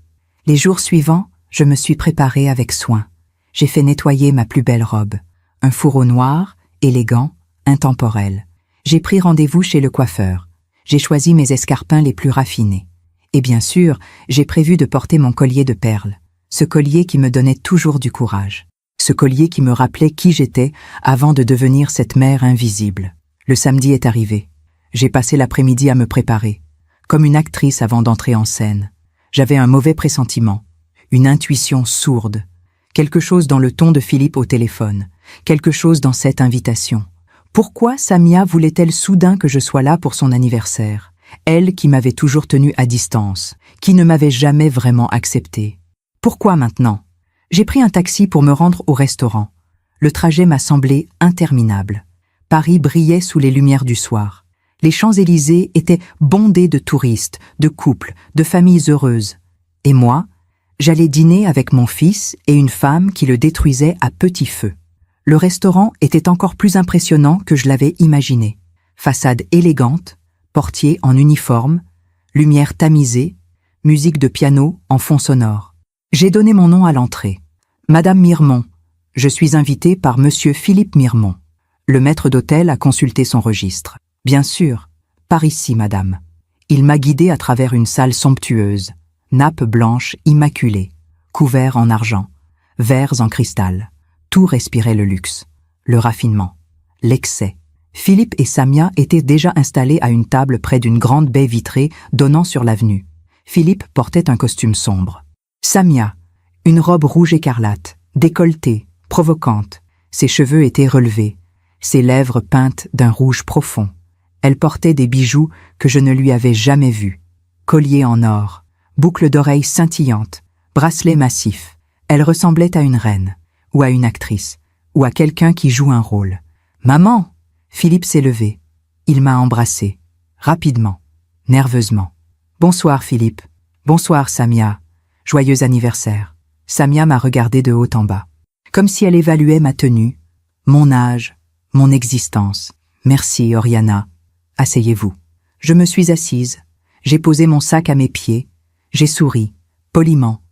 Les jours suivants, je me suis préparée avec soin. J'ai fait nettoyer ma plus belle robe. Un fourreau noir, élégant, intemporel. J'ai pris rendez-vous chez le coiffeur. J'ai choisi mes escarpins les plus raffinés. Et bien sûr, j'ai prévu de porter mon collier de perles. Ce collier qui me donnait toujours du courage. Ce collier qui me rappelait qui j'étais avant de devenir cette mère invisible. Le samedi est arrivé. J'ai passé l'après-midi à me préparer, comme une actrice avant d'entrer en scène. J'avais un mauvais pressentiment, une intuition sourde, quelque chose dans le ton de Philippe au téléphone, quelque chose dans cette invitation. Pourquoi Samia voulait-elle soudain que je sois là pour son anniversaire? Elle qui m'avait toujours tenue à distance, qui ne m'avait jamais vraiment acceptée. Pourquoi maintenant? J'ai pris un taxi pour me rendre au restaurant. Le trajet m'a semblé interminable. Paris brillait sous les lumières du soir. Les Champs-Élysées étaient bondés de touristes, de couples, de familles heureuses. Et moi, j'allais dîner avec mon fils et une femme qui le détruisait à petit feu. Le restaurant était encore plus impressionnant que je l'avais imaginé. Façade élégante, portier en uniforme, lumière tamisée, musique de piano en fond sonore. J'ai donné mon nom à l'entrée. Madame Mirmont. Je suis invitée par Monsieur Philippe Mirmont. Le maître d'hôtel a consulté son registre. Bien sûr, par ici, madame. Il m'a guidée à travers une salle somptueuse, nappe blanche immaculée, couverts en argent, verres en cristal. Tout respirait le luxe, le raffinement, l'excès. Philippe et Samia étaient déjà installés à une table près d'une grande baie vitrée donnant sur l'avenue. Philippe portait un costume sombre. Samia, une robe rouge écarlate, décolletée, provocante. Ses cheveux étaient relevés, ses lèvres peintes d'un rouge profond. Elle portait des bijoux que je ne lui avais jamais vus. Collier en or, boucles d'oreilles scintillantes, bracelets massifs. Elle ressemblait à une reine, ou à une actrice, ou à quelqu'un qui joue un rôle. « Maman !» Philippe s'est levé. Il m'a embrassée, rapidement, nerveusement. « Bonsoir, Philippe. Bonsoir, Samia. Joyeux anniversaire. » Samia m'a regardé de haut en bas, comme si elle évaluait ma tenue, mon âge, mon existence. « Merci, Oriana. Asseyez-vous. » Je me suis assise. J'ai posé mon sac à mes pieds. J'ai souri, poliment,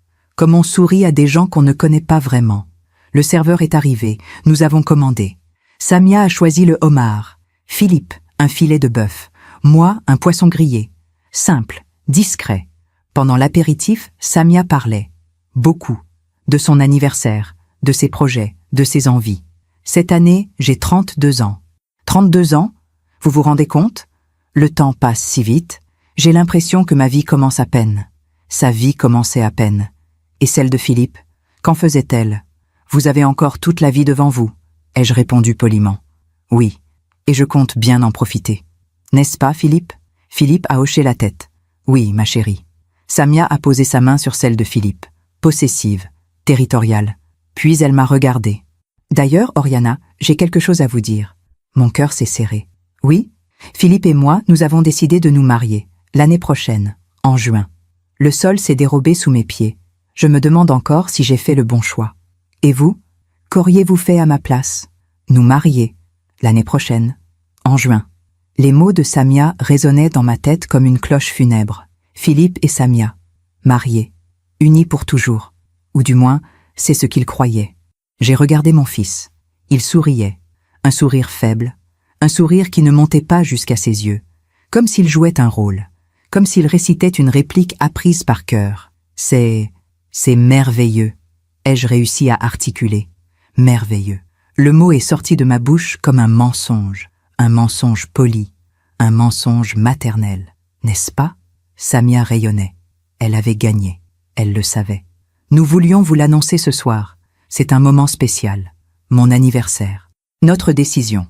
comme on sourit à des gens qu'on ne connaît pas vraiment. Le serveur est arrivé, nous avons commandé. Samia a choisi le homard, Philippe, un filet de bœuf, moi, un poisson grillé. Simple, discret. Pendant l'apéritif, Samia parlait. Beaucoup. De son anniversaire, de ses projets, de ses envies. Cette année, j'ai 32 ans. 32 ans? Vous vous rendez compte? Le temps passe si vite. J'ai l'impression que ma vie commence à peine. Sa vie commençait à peine. Et celle de Philippe? Qu'en faisait-elle? Vous avez encore toute la vie devant vous, ai-je répondu poliment. Oui, et je compte bien en profiter. N'est-ce pas, Philippe? Philippe a hoché la tête. Oui, ma chérie. Samia a posé sa main sur celle de Philippe, possessive, territoriale. Puis elle m'a regardée. D'ailleurs, Oriana, j'ai quelque chose à vous dire. Mon cœur s'est serré. Oui? Philippe et moi, nous avons décidé de nous marier, l'année prochaine, en juin. Le sol s'est dérobé sous mes pieds. Je me demande encore si j'ai fait le bon choix. Et vous? Qu'auriez-vous fait à ma place? Nous marier, l'année prochaine, en juin. Les mots de Samia résonnaient dans ma tête comme une cloche funèbre. Philippe et Samia, mariés, unis pour toujours. Ou du moins, c'est ce qu'ils croyaient. J'ai regardé mon fils. Il souriait, un sourire faible, un sourire qui ne montait pas jusqu'à ses yeux, comme s'il jouait un rôle, comme s'il récitait une réplique apprise par cœur. C'est merveilleux, ai-je réussi à articuler. Merveilleux. Le mot est sorti de ma bouche comme un mensonge poli, un mensonge maternel. N'est-ce pas? Samia rayonnait. Elle avait gagné. Elle le savait. Nous voulions vous l'annoncer ce soir. C'est un moment spécial. Mon anniversaire. Notre décision.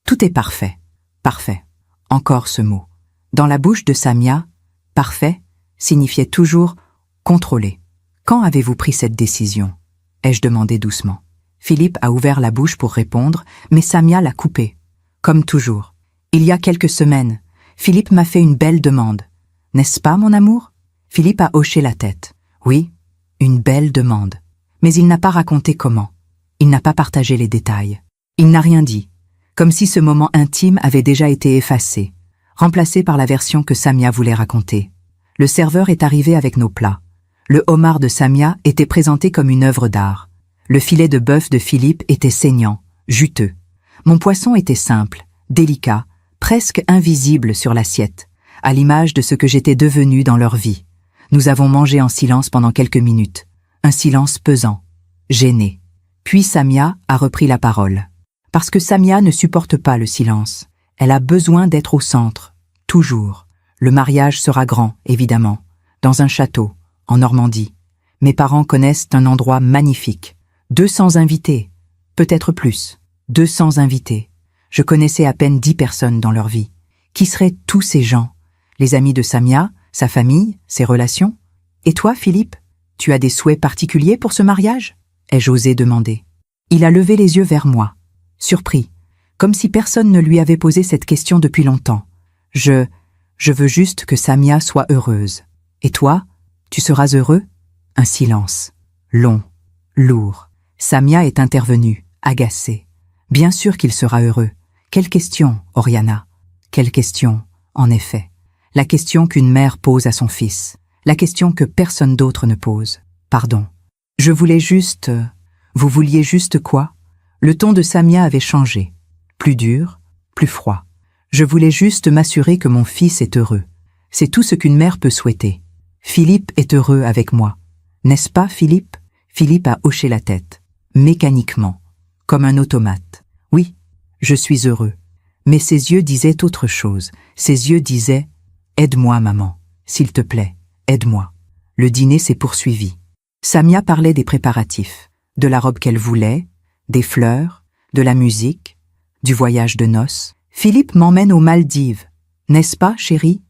Tout est parfait. Parfait. Encore ce mot. Dans la bouche de Samia, parfait signifiait toujours contrôler. Quand avez-vous pris cette décision? Ai-je demandé doucement. Philippe a ouvert la bouche pour répondre, mais Samia l'a coupé. Comme toujours. Il y a quelques semaines, Philippe m'a fait une belle demande. N'est-ce pas, mon amour? Philippe a hoché la tête. Oui, une belle demande. Mais il n'a pas raconté comment. Il n'a pas partagé les détails. Il n'a rien dit. Comme si ce moment intime avait déjà été effacé, remplacé par la version que Samia voulait raconter. Le serveur est arrivé avec nos plats. Le homard de Samia était présenté comme une œuvre d'art. Le filet de bœuf de Philippe était saignant, juteux. Mon poisson était simple, délicat, presque invisible sur l'assiette, à l'image de ce que j'étais devenue dans leur vie. Nous avons mangé en silence pendant quelques minutes, un silence pesant, gêné. Puis Samia a repris la parole. Parce que Samia ne supporte pas le silence. Elle a besoin d'être au centre, toujours. Le mariage sera grand, évidemment, dans un château, en Normandie. Mes parents connaissent un endroit magnifique. 200 invités, peut-être plus. 200 invités. Je connaissais à peine 10 personnes dans leur vie. Qui seraient tous ces gens? Les amis de Samia, sa famille, ses relations? Et toi, Philippe, tu as des souhaits particuliers pour ce mariage? Ai-je osé demander. Il a levé les yeux vers moi, surpris, comme si personne ne lui avait posé cette question depuis longtemps. Je veux juste que Samia soit heureuse. Et toi, tu seras heureux? Un silence, long, lourd. Samia est intervenue, agacée. Bien sûr qu'il sera heureux. Quelle question, Oriana? Quelle question, en effet. La question qu'une mère pose à son fils. La question que personne d'autre ne pose. Pardon. Je voulais juste... Vous vouliez juste quoi? Le ton de Samia avait changé. Plus dur, plus froid. Je voulais juste m'assurer que mon fils est heureux. C'est tout ce qu'une mère peut souhaiter. Philippe est heureux avec moi. N'est-ce pas, Philippe? Philippe a hoché la tête, mécaniquement, comme un automate. Oui, je suis heureux. Mais ses yeux disaient autre chose. Ses yeux disaient « Aide-moi, maman. S'il te plaît, aide-moi. » Le dîner s'est poursuivi. Samia parlait des préparatifs, de la robe qu'elle voulait, des fleurs, de la musique, du voyage de noces. Philippe m'emmène aux Maldives. N'est-ce pas, chérie?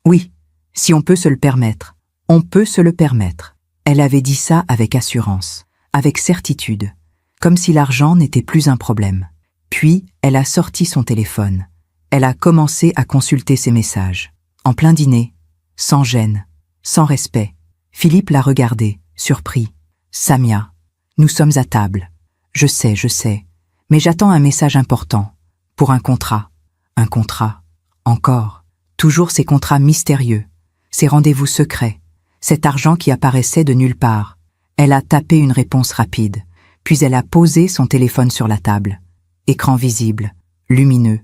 Oui, si on peut se le permettre. On peut se le permettre. Elle avait dit ça avec assurance, avec certitude, comme si l'argent n'était plus un problème. Puis, elle a sorti son téléphone. Elle a commencé à consulter ses messages. En plein dîner, sans gêne, sans respect. Philippe l'a regardée, surpris. Samia, nous sommes à table. Je sais, mais j'attends un message important. Pour un contrat. Un contrat. Encore. Toujours ces contrats mystérieux. Ces rendez-vous secrets. Cet argent qui apparaissait de nulle part. Elle a tapé une réponse rapide, puis elle a posé son téléphone sur la table. Écran visible, lumineux,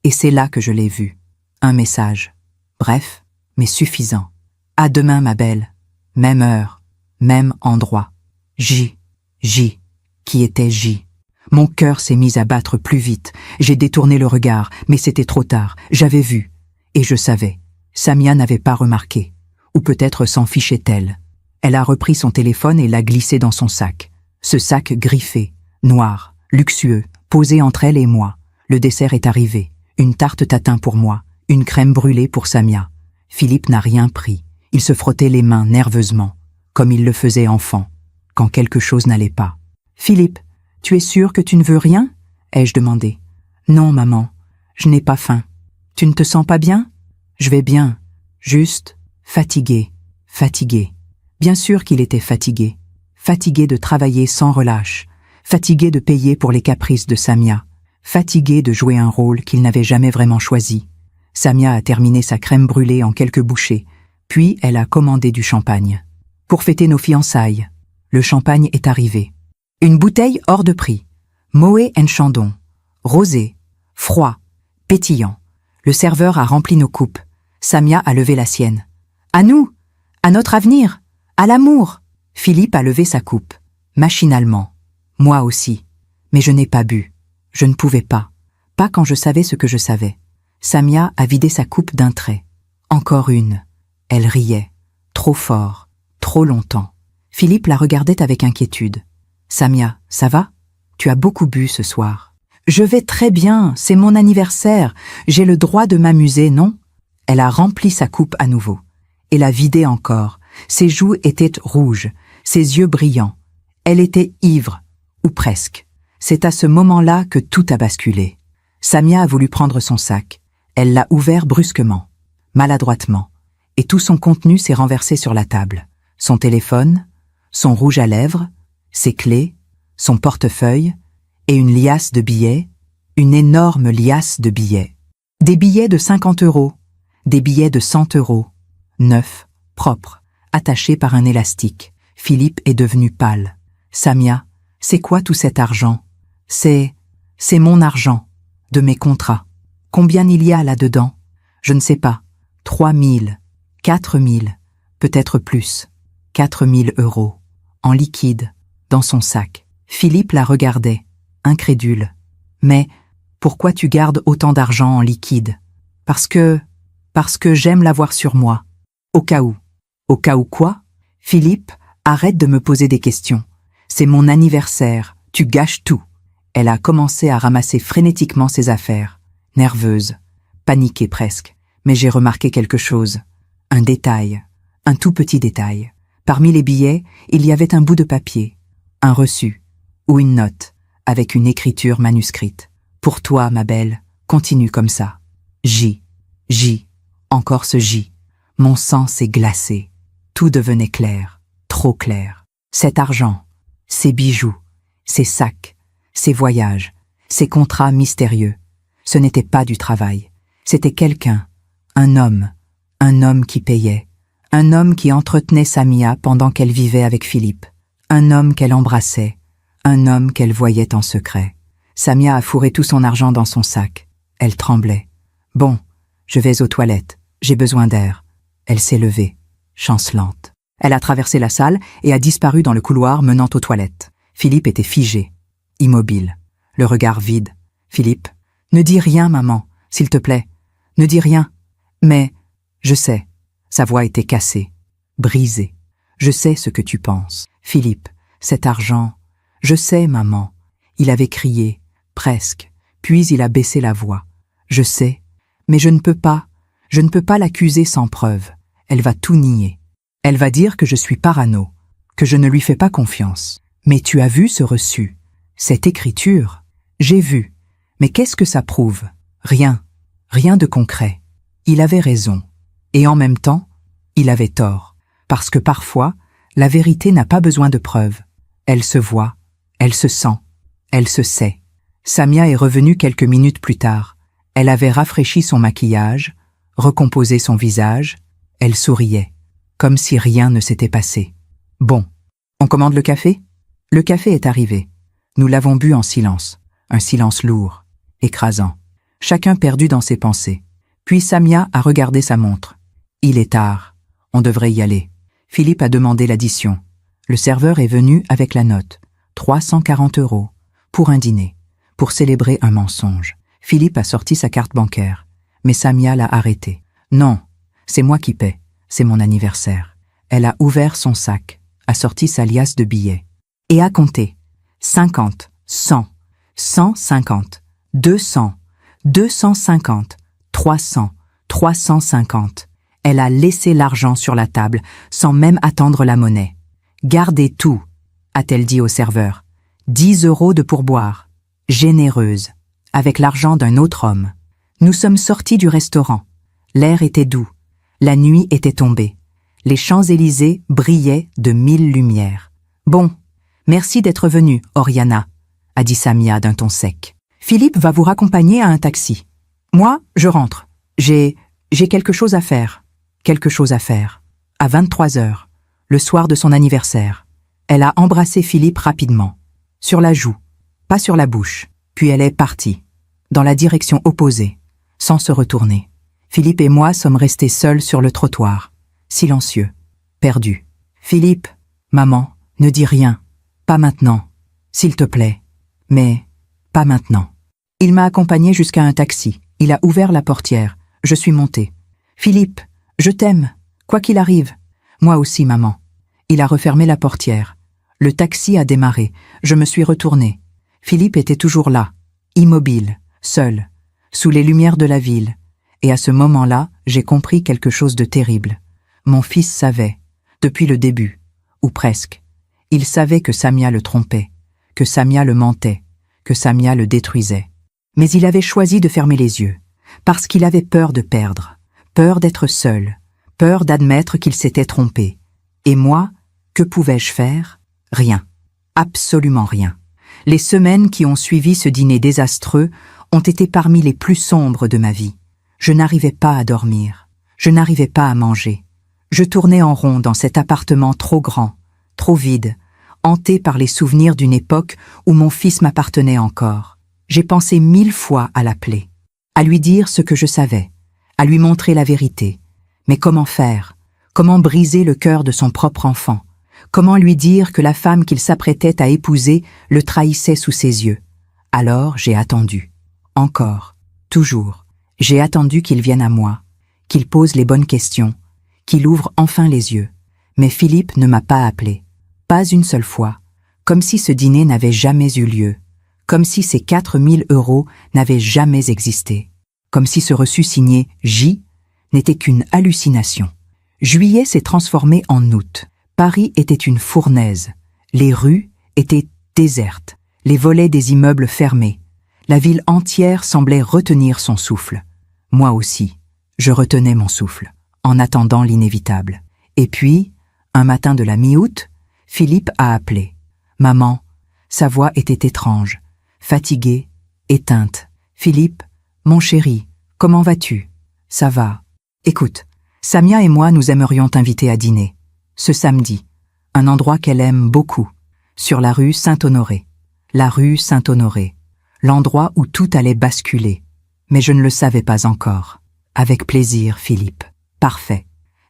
et c'est là que je l'ai vu. Un message. Bref, mais suffisant. À demain, ma belle. Même heure, même endroit. J. Qui était J? Mon cœur s'est mis à battre plus vite. J'ai détourné le regard, mais c'était trop tard. J'avais vu. Et je savais. Samia n'avait pas remarqué. Ou peut-être s'en fichait-elle. Elle a repris son téléphone et l'a glissé dans son sac. Ce sac griffé, noir, luxueux, posé entre elle et moi. Le dessert est arrivé. Une tarte tatin pour moi, une crème brûlée pour Samia. Philippe n'a rien pris. Il se frottait les mains nerveusement, comme il le faisait enfant, quand quelque chose n'allait pas. « Philippe, tu es sûr que tu ne veux rien ?» ai-je demandé. « Non, maman, je n'ai pas faim. Tu ne te sens pas bien ?»« Je vais bien, juste fatigué. » Bien sûr qu'il était fatigué. Fatigué de travailler sans relâche. Fatigué de payer pour les caprices de Samia. Fatigué de jouer un rôle qu'il n'avait jamais vraiment choisi. Samia a terminé sa crème brûlée en quelques bouchées, puis elle a commandé du champagne. Pour fêter nos fiançailles, le champagne est arrivé. Une bouteille hors de prix. Moët & Chandon. Rosé. Froid. Pétillant. Le serveur a rempli nos coupes. Samia a levé la sienne. À nous! À notre avenir! À l'amour! Philippe a levé sa coupe. Machinalement. Moi aussi. Mais je n'ai pas bu. Je ne pouvais pas. Pas quand je savais ce que je savais. Samia a vidé sa coupe d'un trait. Encore une. Elle riait. Trop fort. Trop longtemps. Philippe la regardait avec inquiétude. « Samia, ça va? Tu as beaucoup bu ce soir. »« Je vais très bien, c'est mon anniversaire. J'ai le droit de m'amuser, non ?» Elle a rempli sa coupe à nouveau. Et l'a vidée encore. Ses joues étaient rouges, ses yeux brillants. Elle était ivre, ou presque. C'est à ce moment-là que tout a basculé. Samia a voulu prendre son sac. Elle l'a ouvert brusquement, maladroitement, et tout son contenu s'est renversé sur la table. Son téléphone, son rouge à lèvres, ses clés, son portefeuille et une liasse de billets, une énorme liasse de billets. Des billets de 50 €, des billets de 100 €, neufs, propres, attachés par un élastique. Philippe est devenu pâle. « Samia, c'est quoi tout cet argent ? » C'est mon argent, de mes contrats. Combien il y a là-dedans ? Je ne sais pas. 3 000, 4 000, peut-être plus. 4 000 €, en liquide, dans son sac. Philippe la regardait, incrédule. « Mais pourquoi tu gardes autant d'argent en liquide ? » Parce que j'aime l'avoir sur moi. Au cas où. Au cas où quoi ? Philippe, arrête de me poser des questions. C'est mon anniversaire, tu gâches tout. Elle a commencé à ramasser frénétiquement ses affaires, nerveuse, paniquée presque. Mais j'ai remarqué quelque chose. Un détail, un tout petit détail. Parmi les billets, il y avait un bout de papier, un reçu, ou une note, avec une écriture manuscrite. « Pour toi, ma belle, continue comme ça. J, encore ce J. » Mon sang s'est glacé. Tout devenait clair, trop clair. Cet argent, ces bijoux, ces sacs, ces voyages, ces contrats mystérieux, ce n'était pas du travail. C'était quelqu'un, un homme qui payait, un homme qui entretenait Samia pendant qu'elle vivait avec Philippe, un homme qu'elle embrassait, un homme qu'elle voyait en secret. Samia a fourré tout son argent dans son sac. Elle tremblait. « Bon, je vais aux toilettes, j'ai besoin d'air. » Elle s'est levée, chancelante. Elle a traversé la salle et a disparu dans le couloir menant aux toilettes. Philippe était figé, immobile, le regard vide. « Philippe, ne dis rien, maman, s'il te plaît. Ne dis rien. » Mais, je sais, sa voix était cassée, brisée. Je sais ce que tu penses. Philippe, cet argent, je sais, maman. Il avait crié, presque, puis il a baissé la voix. Je sais, mais je ne peux pas l'accuser sans preuve. Elle va tout nier. Elle va dire que je suis parano, que je ne lui fais pas confiance. Mais tu as vu ce reçu, cette écriture? J'ai vu. Mais qu'est-ce que ça prouve? Rien de concret. Il avait raison. Et en même temps, il avait tort. Parce que parfois, la vérité n'a pas besoin de preuves. Elle se voit, elle se sent, elle se sait. Samia est revenue quelques minutes plus tard. Elle avait rafraîchi son maquillage, recomposé son visage. Elle souriait, comme si rien ne s'était passé. Bon, On commande le café? Le café est arrivé. Nous l'avons bu en silence. Un silence lourd, écrasant. Chacun perdu dans ses pensées. Puis Samia a regardé sa montre. Il est tard. On devrait y aller. Philippe a demandé l'addition. Le serveur est venu avec la note. 340 €. Pour un dîner. Pour célébrer un mensonge. Philippe a sorti sa carte bancaire. Mais Samia l'a arrêté. Non, c'est moi qui paie. C'est mon anniversaire. Elle a ouvert son sac, a sorti sa liasse de billets. Et a compté. 50, 100, 150, 200, 250, 300, 350. Elle a laissé l'argent sur la table, sans même attendre la monnaie. « Gardez tout », a-t-elle dit au serveur. 10 € de pourboire. Généreuse, avec l'argent d'un autre homme. Nous sommes sortis du restaurant. L'air était doux. La nuit était tombée. Les Champs-Élysées brillaient de 1000 lumières. « Bon, merci d'être venu, Oriana », a dit Samia d'un ton sec. « Philippe va vous raccompagner à un taxi. Moi, je rentre. J'ai quelque chose à faire. Quelque chose à faire. À 23 h, le soir de son anniversaire. » Elle a embrassé Philippe rapidement. Sur la joue, pas sur la bouche. Puis elle est partie, dans la direction opposée, sans se retourner. Philippe et moi sommes restés seuls sur le trottoir, silencieux, perdus. « Philippe, maman, ne dis rien. Pas maintenant. S'il te plaît. Mais pas maintenant. » Il m'a accompagné jusqu'à un taxi. Il a ouvert la portière. Je suis montée. « Philippe, je t'aime, quoi qu'il arrive. » « Moi aussi, maman. » Il a refermé la portière. Le taxi a démarré. Je me suis retournée. Philippe était toujours là, immobile, seul, sous les lumières de la ville. Et à ce moment-là, j'ai compris quelque chose de terrible. Mon fils savait, depuis le début, ou presque. Il savait que Samia le trompait, que Samia le mentait, que Samia le détruisait. Mais il avait choisi de fermer les yeux, parce qu'il avait peur de perdre, peur d'être seul, peur d'admettre qu'il s'était trompé. Et moi, que pouvais-je faire? Rien. Absolument rien. Les semaines qui ont suivi ce dîner désastreux ont été parmi les plus sombres de ma vie. Je n'arrivais pas à dormir. Je n'arrivais pas à manger. Je tournais en rond dans cet appartement trop grand, trop vide, hanté par les souvenirs d'une époque où mon fils m'appartenait encore. J'ai pensé 1000 fois à l'appeler, à lui dire ce que je savais, à lui montrer la vérité. Mais comment faire? Comment briser le cœur de son propre enfant? Comment lui dire que la femme qu'il s'apprêtait à épouser le trahissait sous ses yeux? Alors j'ai attendu. Encore. Toujours. J'ai attendu qu'il vienne à moi, qu'il pose les bonnes questions, qu'il ouvre enfin les yeux. Mais Philippe ne m'a pas appelé. Pas une seule fois. Comme si ce dîner n'avait jamais eu lieu. Comme si ces 4000 € n'avaient jamais existé. Comme si ce reçu signé « J » n'était qu'une hallucination. Juillet s'est transformé en août. Paris était une fournaise. Les rues étaient désertes. Les volets des immeubles fermés. La ville entière semblait retenir son souffle. Moi aussi, je retenais mon souffle, en attendant l'inévitable. Et puis, un matin de la mi-août, Philippe a appelé. Maman, sa voix était étrange, fatiguée, éteinte. Philippe, mon chéri, comment vas-tu? Ça va. Écoute, Samia et moi nous aimerions t'inviter à dîner. Ce samedi, un endroit qu'elle aime beaucoup, sur la rue Saint-Honoré. La rue Saint-Honoré, l'endroit où tout allait basculer. Mais je ne le savais pas encore. Avec plaisir, Philippe. Parfait.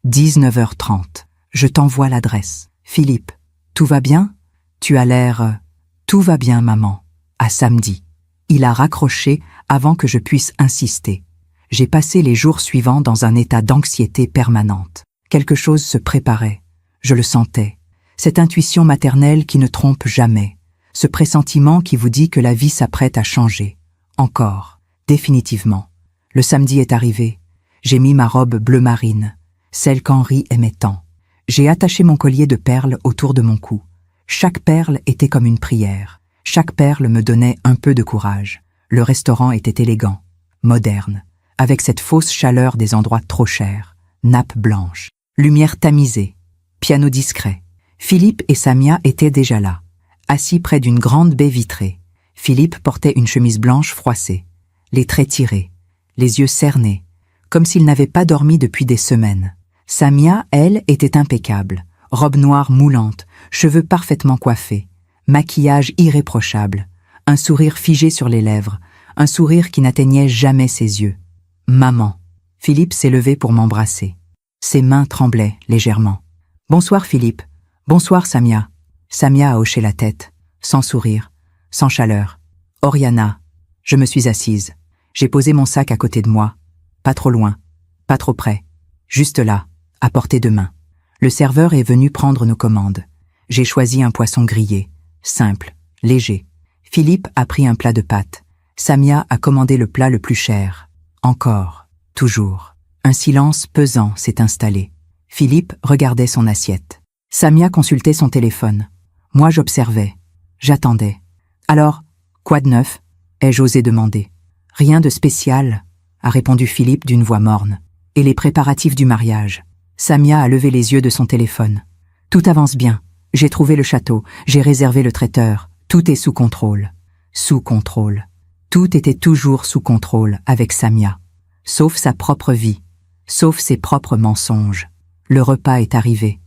19h30. Je t'envoie l'adresse. Philippe, tout va bien? Tu as l'air... Tout va bien, maman. À samedi. Il a raccroché avant que je puisse insister. J'ai passé les jours suivants dans un état d'anxiété permanente. Quelque chose se préparait. Je le sentais. Cette intuition maternelle qui ne trompe jamais. Ce pressentiment qui vous dit que la vie s'apprête à changer. Encore. Définitivement. Le samedi est arrivé. J'ai mis ma robe bleu marine, celle qu'Henri aimait tant. J'ai attaché mon collier de perles autour de mon cou. Chaque perle était comme une prière. Chaque perle me donnait un peu de courage. Le restaurant était élégant, moderne, avec cette fausse chaleur des endroits trop chers. Nappe blanche, lumière tamisée, piano discret. Philippe et Samia étaient déjà là, assis près d'une grande baie vitrée. Philippe portait une chemise blanche froissée, les traits tirés, les yeux cernés, comme s'il n'avait pas dormi depuis des semaines. Samia, elle, était impeccable, robe noire moulante, cheveux parfaitement coiffés, maquillage irréprochable, un sourire figé sur les lèvres, un sourire qui n'atteignait jamais ses yeux. « Maman !» Philippe s'est levé pour m'embrasser. Ses mains tremblaient légèrement. « Bonsoir Philippe. Bonsoir Samia. » Samia a hoché la tête, sans sourire, sans chaleur. « Oriana !» Je me suis assise. J'ai posé mon sac à côté de moi. Pas trop loin, pas trop près. Juste là, à portée de main. Le serveur est venu prendre nos commandes. J'ai choisi un poisson grillé, simple, léger. Philippe a pris un plat de pâtes. Samia a commandé le plat le plus cher. Encore, toujours. Un silence pesant s'est installé. Philippe regardait son assiette. Samia consultait son téléphone. Moi j'observais. J'attendais. Alors, quoi de neuf? Ai-je osé demander. Rien de spécial, a répondu Philippe d'une voix morne. Et les préparatifs du mariage? Samia a levé les yeux de son téléphone. Tout avance bien. J'ai trouvé le château, j'ai réservé le traiteur. Tout est sous contrôle. Sous contrôle. Tout était toujours sous contrôle avec Samia. Sauf sa propre vie. Sauf ses propres mensonges. Le repas est arrivé.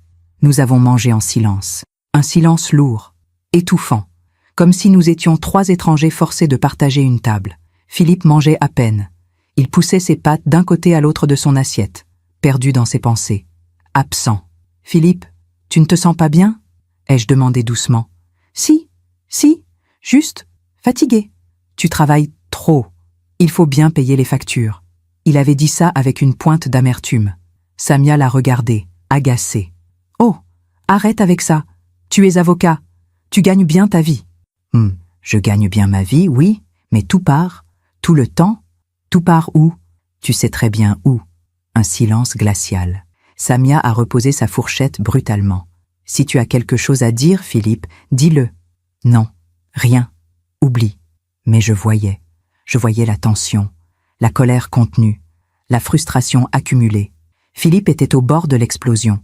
Nous avons mangé en silence. Un silence lourd, étouffant. Comme si nous étions trois étrangers forcés de partager une table. Philippe mangeait à peine. Il poussait ses pattes d'un côté à l'autre de son assiette, perdu dans ses pensées. Absent. « Philippe, tu ne te sens pas bien ?» ai-je demandé doucement. « Si, juste, fatigué. Tu travailles trop. Il faut bien payer les factures. » Il avait dit ça avec une pointe d'amertume. Samia l'a regardé, agacée. « Oh, arrête avec ça. Tu es avocat. Tu gagnes bien ta vie. » Je gagne bien ma vie, oui, mais tout part, tout le temps. Tout part où? Tu sais très bien où. Un silence glacial. Samia a reposé sa fourchette brutalement. Si tu as quelque chose à dire, Philippe, dis-le. Non, rien. Oublie. Mais je voyais la tension, la colère contenue, la frustration accumulée. Philippe était au bord de l'explosion.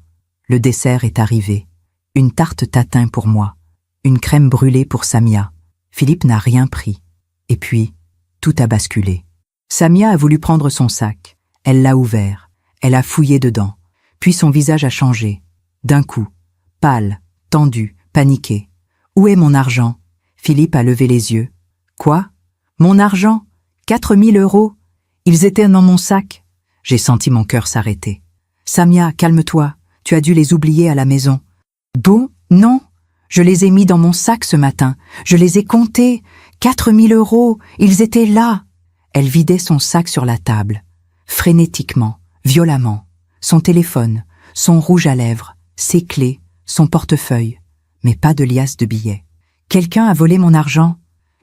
Le dessert est arrivé. Une tarte tatin pour moi. Une crème brûlée pour Samia. Philippe n'a rien pris. Et puis, tout a basculé. Samia a voulu prendre son sac. Elle l'a ouvert. Elle a fouillé dedans. Puis son visage a changé. D'un coup, pâle, tendu, paniqué. « Où est mon argent ?» Philippe a levé les yeux. « Quoi? Mon argent? 4 000 €? Ils étaient dans mon sac. » J'ai senti mon cœur s'arrêter. « Samia, calme-toi. Tu as dû les oublier à la maison. »« Bon, non. Je les ai mis dans mon sac ce matin. Je les ai comptés. 4 000 €. Ils étaient là. » Elle vidait son sac sur la table. Frénétiquement, violemment. Son téléphone, son rouge à lèvres, ses clés, son portefeuille. Mais pas de liasse de billets. Quelqu'un a volé mon argent.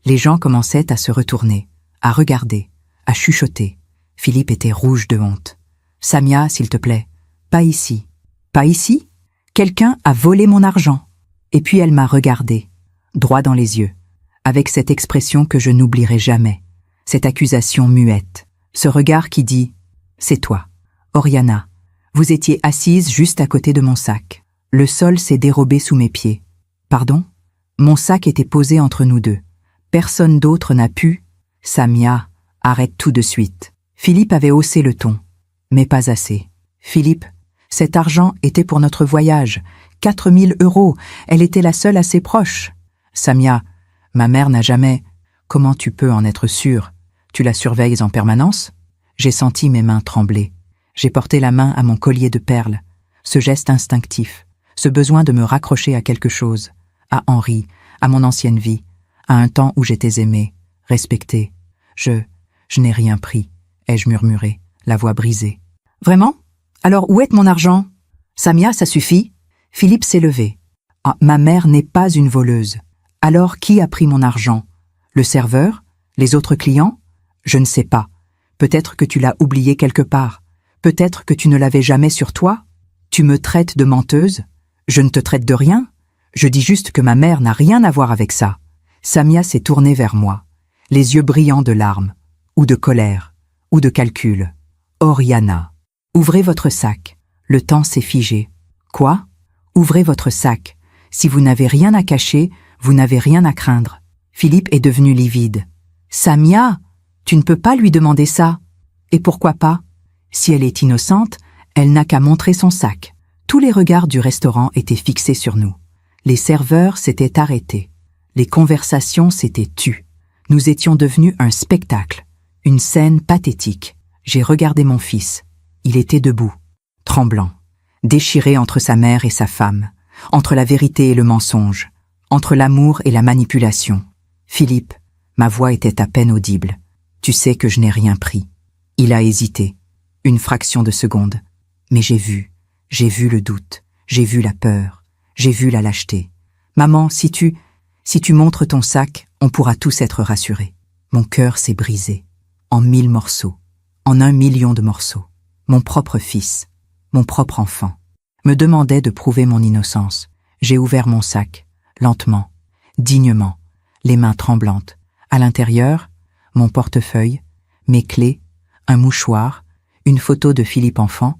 Les gens commençaient à se retourner, à regarder, à chuchoter. Philippe était rouge de honte. « Samia, s'il te plaît, pas ici. »« Pas ici? Quelqu'un a volé mon argent. » Et puis elle m'a regardé, droit dans les yeux, avec cette expression que je n'oublierai jamais, cette accusation muette, ce regard qui dit « C'est toi, Oriana. Vous étiez assise juste à côté de mon sac. Le sol s'est dérobé sous mes pieds. Pardon? Mon sac était posé entre nous deux. Personne d'autre n'a pu. Samia, arrête tout de suite. » Philippe avait haussé le ton, mais pas assez. « Philippe, cet argent était pour notre voyage. 4 000 €. Elle était la seule assez proche. »« Samia, ma mère n'a jamais... » »« Comment tu peux en être sûre? Tu la surveilles en permanence ?» J'ai senti mes mains trembler. J'ai porté la main à mon collier de perles. Ce geste instinctif, ce besoin de me raccrocher à quelque chose, à Henri, à mon ancienne vie, à un temps où j'étais aimée, respectée. Je n'ai rien pris, ai-je murmuré, la voix brisée. « Vraiment? Alors où est mon argent? »« Samia, ça suffit. » Philippe s'est levé. « Ah, ma mère n'est pas une voleuse. Alors qui a pris mon argent? Le serveur? Les autres clients? Je ne sais pas. Peut-être que tu l'as oublié quelque part. Peut-être que tu ne l'avais jamais sur toi. Tu me traites de menteuse? Je ne te traite de rien. Je dis juste que ma mère n'a rien à voir avec ça. » Samia s'est tournée vers moi, les yeux brillants de larmes, ou de colère, ou de calcul. « Oriana, ouvrez votre sac. Le temps s'est figé. »« Quoi? Ouvrez votre sac. Si vous n'avez rien à cacher, vous n'avez rien à craindre. » Philippe est devenu livide. « Samia, tu ne peux pas lui demander ça. Et pourquoi pas? Si elle est innocente, elle n'a qu'à montrer son sac. Tous les regards du restaurant étaient fixés sur nous. Les serveurs s'étaient arrêtés. Les conversations s'étaient tues. Nous étions devenus un spectacle, une scène pathétique. J'ai regardé mon fils. Il était debout, tremblant, déchiré entre sa mère et sa femme, entre la vérité et le mensonge, entre l'amour et la manipulation. Philippe, ma voix était à peine audible. Tu sais que je n'ai rien pris. Il a hésité, une fraction de seconde. Mais j'ai vu le doute, j'ai vu la peur, j'ai vu la lâcheté. Maman, si tu montres ton sac, on pourra tous être rassurés. Mon cœur s'est brisé, en 1000 morceaux, en 1 million de morceaux. Mon propre fils, mon propre enfant, me demandait de prouver mon innocence. J'ai ouvert mon sac, lentement, dignement, les mains tremblantes. À l'intérieur, mon portefeuille, mes clés, un mouchoir, une photo de Philippe enfant,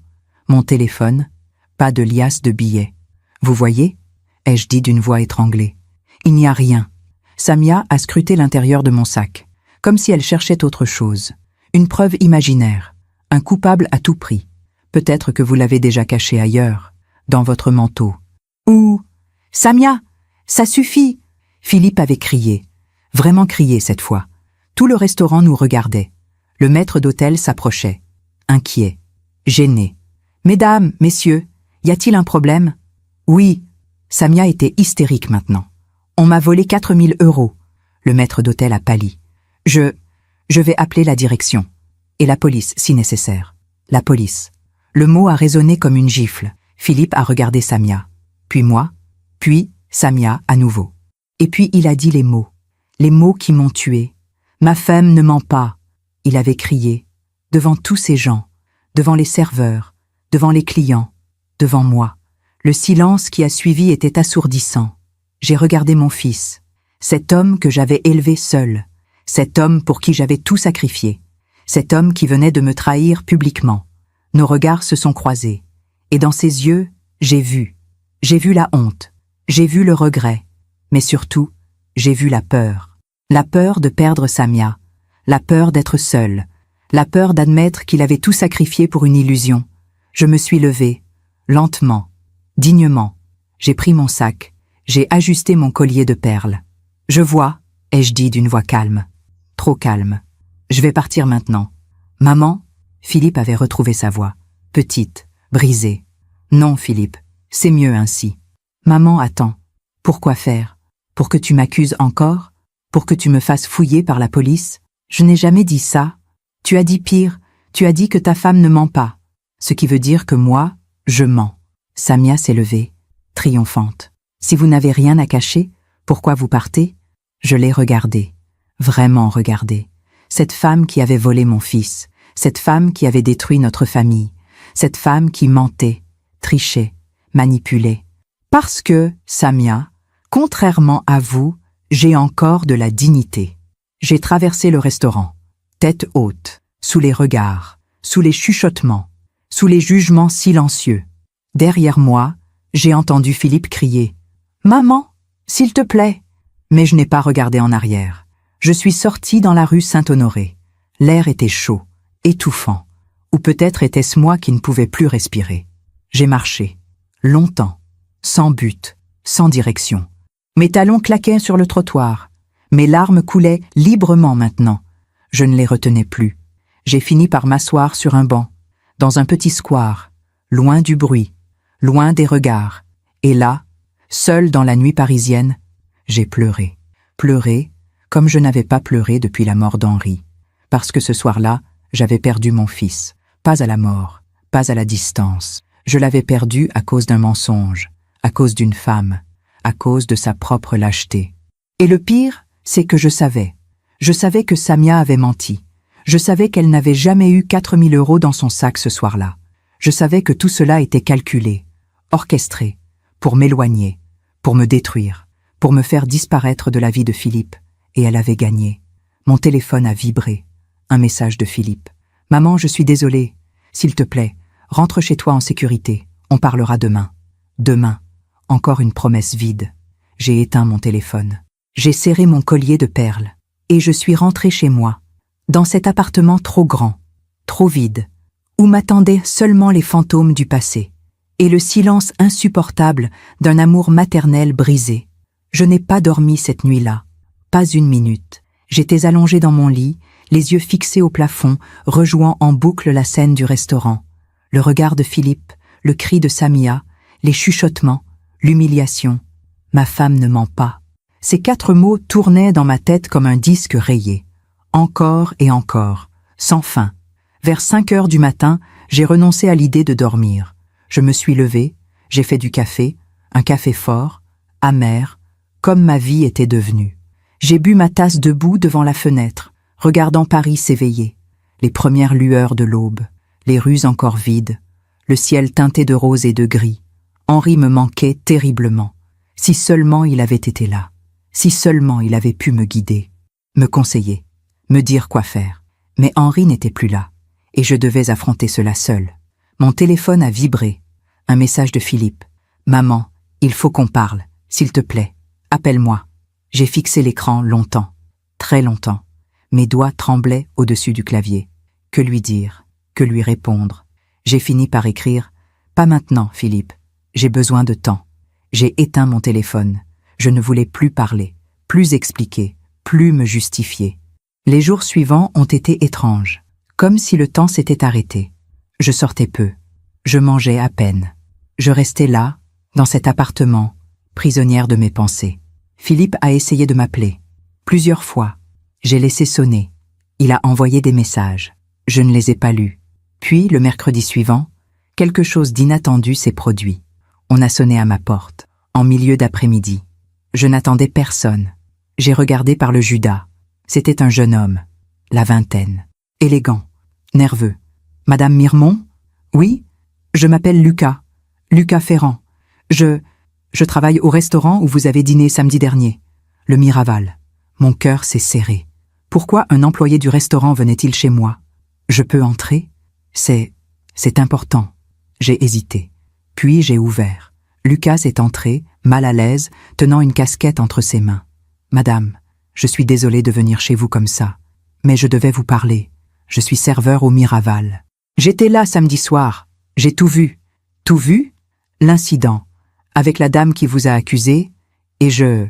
mon téléphone, pas de liasse de billets. Vous voyez, ai-je dit d'une voix étranglée. Il n'y a rien. Samia a scruté l'intérieur de mon sac, comme si elle cherchait autre chose. Une preuve imaginaire, un coupable à tout prix. Peut-être que vous l'avez déjà caché ailleurs, dans votre manteau. Ou « Samia, ça suffit !» Philippe avait crié, vraiment crié cette fois. Tout le restaurant nous regardait. Le maître d'hôtel s'approchait, inquiet, gêné. « Mesdames, messieurs, y a-t-il un problème ?» Oui, Samia était hystérique maintenant. « On m'a volé 4 000 €. Le maître d'hôtel a pâli. « Je vais appeler la direction. Et la police, si nécessaire. » La police. Le mot a résonné comme une gifle. Philippe a regardé Samia. Puis moi. Puis Samia à nouveau. Et puis il a dit les mots qui m'ont tué. « Ma femme ne ment pas. » Il avait crié, devant tous ces gens, devant les serveurs, devant les clients, devant moi. Le silence qui a suivi était assourdissant. J'ai regardé mon fils, cet homme que j'avais élevé seul, cet homme pour qui j'avais tout sacrifié, cet homme qui venait de me trahir publiquement. Nos regards se sont croisés, et dans ses yeux, j'ai vu la honte, j'ai vu le regret, mais surtout, j'ai vu la peur de perdre Samia, la peur d'être seul, la peur d'admettre qu'il avait tout sacrifié pour une illusion. Je me suis levée, lentement, dignement. J'ai pris mon sac, j'ai ajusté mon collier de perles. « Je vois », ai-je dit d'une voix calme, trop calme. « Je vais partir maintenant. »« Maman ?» Philippe avait retrouvé sa voix, petite, brisée. « Non, Philippe, c'est mieux ainsi. »« Maman, attends. Pourquoi faire? Pour que tu m'accuses encore? Pour que tu me fasses fouiller par la police? Je n'ai jamais dit ça. Tu as dit pire, tu as dit que ta femme ne ment pas. Ce qui veut dire que moi, je mens. » Samia s'est levée, triomphante. « Si vous n'avez rien à cacher, pourquoi vous partez ?» Je l'ai regardée, vraiment regardée. Cette femme qui avait volé mon fils, cette femme qui avait détruit notre famille, cette femme qui mentait, trichait, manipulait. Parce que, Samia, contrairement à vous, j'ai encore de la dignité. J'ai traversé le restaurant, tête haute, sous les regards, sous les chuchotements, sous les jugements silencieux. Derrière moi, j'ai entendu Philippe crier « Maman, s'il te plaît !» Mais je n'ai pas regardé en arrière. Je suis sortie dans la rue Saint-Honoré. L'air était chaud, étouffant. Ou peut-être était-ce moi qui ne pouvais plus respirer. J'ai marché, longtemps, sans but, sans direction. Mes talons claquaient sur le trottoir. Mes larmes coulaient librement maintenant. Je ne les retenais plus. J'ai fini par m'asseoir sur un banc, dans un petit square, loin du bruit, loin des regards. Et là, seule dans la nuit parisienne, j'ai pleuré. Pleuré comme je n'avais pas pleuré depuis la mort d'Henri. Parce que ce soir-là, j'avais perdu mon fils. Pas à la mort, pas à la distance. Je l'avais perdu à cause d'un mensonge, à cause d'une femme, à cause de sa propre lâcheté. Et le pire, c'est que je savais. Je savais que Samia avait menti. Je savais qu'elle n'avait jamais eu 4 000 € dans son sac ce soir-là. Je savais que tout cela était calculé, orchestré, pour m'éloigner, pour me détruire, pour me faire disparaître de la vie de Philippe. Et elle avait gagné. Mon téléphone a vibré. Un message de Philippe. « Maman, je suis désolée. S'il te plaît, rentre chez toi en sécurité. On parlera demain. » Demain. Encore une promesse vide. J'ai éteint mon téléphone. J'ai serré mon collier de perles. Et je suis rentrée chez moi, dans cet appartement trop grand, trop vide, où m'attendaient seulement les fantômes du passé. et le silence insupportable d'un amour maternel brisé. Je n'ai pas dormi cette nuit-là. Pas une minute. J'étais allongée dans mon lit, les yeux fixés au plafond, rejouant en boucle la scène du restaurant. Le regard de Philippe, le cri de Samia, les chuchotements, l'humiliation. Ma femme ne ment pas. Ces 4 mots tournaient dans ma tête comme un disque rayé. Encore et encore, sans fin. Vers 5 heures du matin, j'ai renoncé à l'idée de dormir. Je me suis levée, j'ai fait du café, un café fort, amer, comme ma vie était devenue. J'ai bu ma tasse debout devant la fenêtre, regardant Paris s'éveiller, les premières lueurs de l'aube, les rues encore vides, le ciel teinté de rose et de gris. Henri me manquait terriblement. Si seulement il avait été là, si seulement il avait pu me guider, me conseiller, me dire quoi faire. Mais Henri n'était plus là, et je devais affronter cela seul. Mon téléphone a vibré. Un message de Philippe. « Maman, il faut qu'on parle, s'il te plaît. Appelle-moi. » J'ai fixé l'écran longtemps, très longtemps. Mes doigts tremblaient au-dessus du clavier. Que lui dire? Que lui répondre? J'ai fini par écrire « Pas maintenant, Philippe. J'ai besoin de temps. » J'ai éteint mon téléphone. Je ne voulais plus parler, plus expliquer, plus me justifier. Les jours suivants ont été étranges, comme si le temps s'était arrêté. Je sortais peu. Je mangeais à peine. Je restais là, dans cet appartement, prisonnière de mes pensées. Philippe a essayé de m'appeler. Plusieurs fois. J'ai laissé sonner. Il a envoyé des messages. Je ne les ai pas lus. Puis, le mercredi suivant, quelque chose d'inattendu s'est produit. On a sonné à ma porte, en milieu d'après-midi. Je n'attendais personne. J'ai regardé par le Judas. C'était un jeune homme, la vingtaine, élégant, nerveux. « Madame Mirmont ? Oui, je m'appelle Lucas, Lucas Ferrand. Je travaille au restaurant où vous avez dîné samedi dernier, le Miraval. » Mon cœur s'est serré. Pourquoi un employé du restaurant venait-il chez moi? Je peux entrer? C'est important. J'ai hésité. Puis j'ai ouvert. Lucas est entré, mal à l'aise, tenant une casquette entre ses mains. « Madame, je suis désolé de venir chez vous comme ça, mais je devais vous parler. Je suis serveur au Miraval. J'étais là samedi soir. J'ai tout vu. » Tout vu? L'incident, avec la dame qui vous a accusé, et je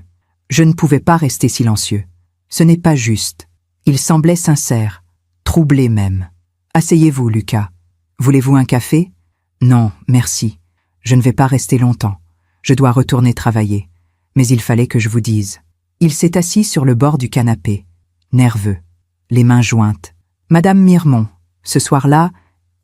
ne pouvais pas rester silencieux. Ce n'est pas juste. Il semblait sincère, troublé même. « Asseyez-vous, Lucas. Voulez-vous un café? »« Non, merci. Je ne vais pas rester longtemps. Je dois retourner travailler. Mais il fallait que je vous dise. » Il s'est assis sur le bord du canapé, nerveux, les mains jointes. « Madame Mirmont, ce soir-là,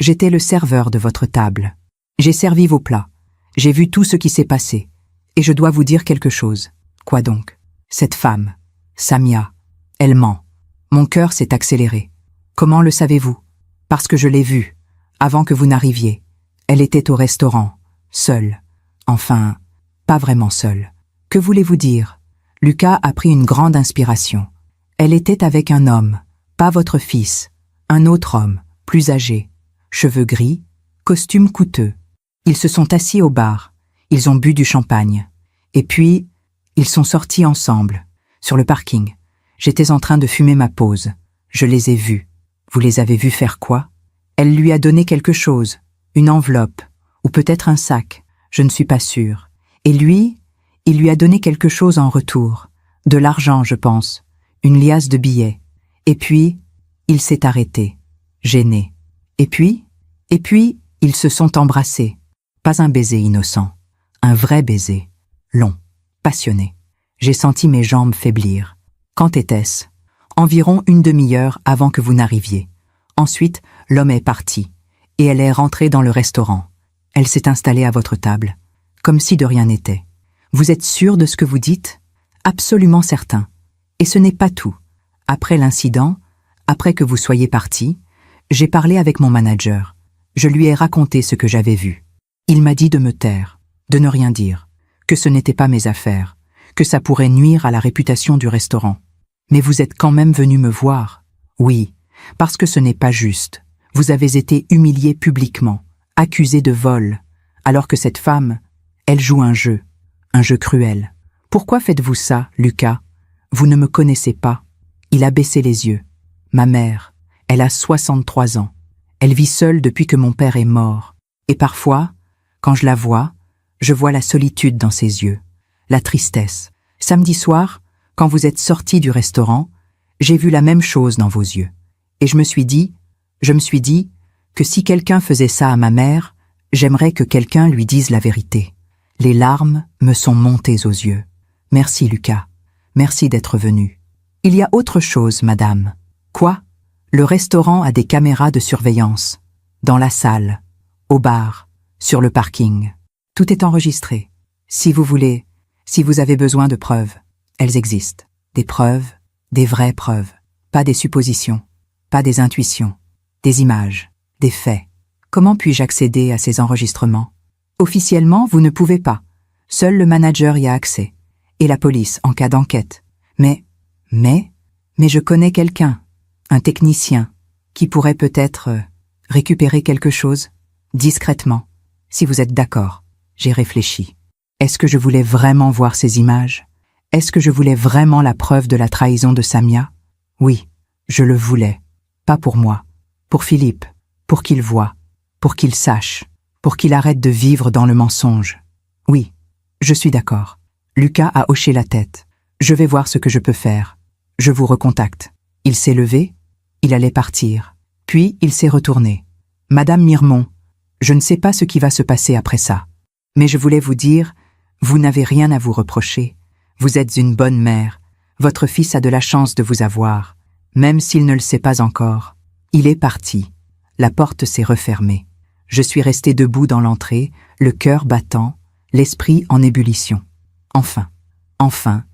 j'étais le serveur de votre table. J'ai servi vos plats. J'ai vu tout ce qui s'est passé. Et je dois vous dire quelque chose. » « Quoi donc? » « Cette femme, Samia, elle ment. Mon cœur s'est accéléré. Comment le savez-vous? » « Parce que je l'ai vue, avant que vous n'arriviez. Elle était au restaurant, seule. Enfin, pas vraiment seule. Que voulez-vous dire? » Lucas a pris une grande inspiration. Elle était avec un homme, pas votre fils, un autre homme, plus âgé, cheveux gris, costume coûteux. Ils se sont assis au bar, ils ont bu du champagne. Et puis, ils sont sortis ensemble, sur le parking. J'étais en train de fumer ma pause. Je les ai vus. Vous les avez vus faire quoi? Elle lui a donné quelque chose, une enveloppe, ou peut-être un sac, je ne suis pas sûre. Et lui, il lui a donné quelque chose en retour, de l'argent, je pense, une liasse de billets. Et puis, il s'est arrêté, gêné. Et puis, ils se sont embrassés. Pas un baiser innocent, un vrai baiser, long, passionné. J'ai senti mes jambes faiblir. Quand était-ce? Environ une demi-heure avant que vous n'arriviez. Ensuite, l'homme est parti, et elle est rentrée dans le restaurant. Elle s'est installée à votre table, comme si de rien n'était. Vous êtes sûr de ce que vous dites? Absolument certain. Et ce n'est pas tout. Après l'incident, après que vous soyez parti, j'ai parlé avec mon manager. Je lui ai raconté ce que j'avais vu. Il m'a dit de me taire, de ne rien dire, que ce n'était pas mes affaires, que ça pourrait nuire à la réputation du restaurant. Mais vous êtes quand même venu me voir. Oui, parce que ce n'est pas juste. Vous avez été humilié publiquement, accusé de vol, alors que cette femme, elle joue un jeu cruel. Pourquoi faites-vous ça, Lucas? Vous ne me connaissez pas. Il a baissé les yeux. Ma mère, elle a 63 ans. Elle vit seule depuis que mon père est mort. Et parfois, Quand je la vois la solitude dans ses yeux, la tristesse. Samedi soir, quand vous êtes sorti du restaurant, j'ai vu la même chose dans vos yeux. Et je me suis dit que si quelqu'un faisait ça à ma mère, j'aimerais que quelqu'un lui dise la vérité. Les larmes me sont montées aux yeux. Merci Lucas. Merci d'être venu. Il y a autre chose, madame. Quoi? Le restaurant a des caméras de surveillance. Dans la salle, au bar, sur le parking. Tout est enregistré. Si vous voulez, si vous avez besoin de preuves, elles existent. Des preuves, des vraies preuves. Pas des suppositions, pas des intuitions. Des images, des faits. Comment puis-je accéder à ces enregistrements? Officiellement, vous ne pouvez pas. Seul le manager y a accès. Et la police, en cas d'enquête. Mais je connais quelqu'un, un technicien, qui pourrait peut-être récupérer quelque chose, discrètement, si vous êtes d'accord. J'ai réfléchi. Est-ce que je voulais vraiment voir ces images? Est-ce que je voulais vraiment la preuve de la trahison de Samia? Oui, je le voulais. Pas pour moi. Pour Philippe. Pour qu'il voie. Pour qu'il sache. Pour qu'il arrête de vivre dans le mensonge. Oui, je suis d'accord. Lucas a hoché la tête. Je vais voir ce que je peux faire. Je vous recontacte. Il s'est levé. Il allait partir. Puis il s'est retourné. Madame Mirmont, je ne sais pas ce qui va se passer après ça. Mais je voulais vous dire, vous n'avez rien à vous reprocher. Vous êtes une bonne mère. Votre fils a de la chance de vous avoir, même s'il ne le sait pas encore. Il est parti. La porte s'est refermée. Je suis resté debout dans l'entrée, le cœur battant, l'esprit en ébullition. Enfin,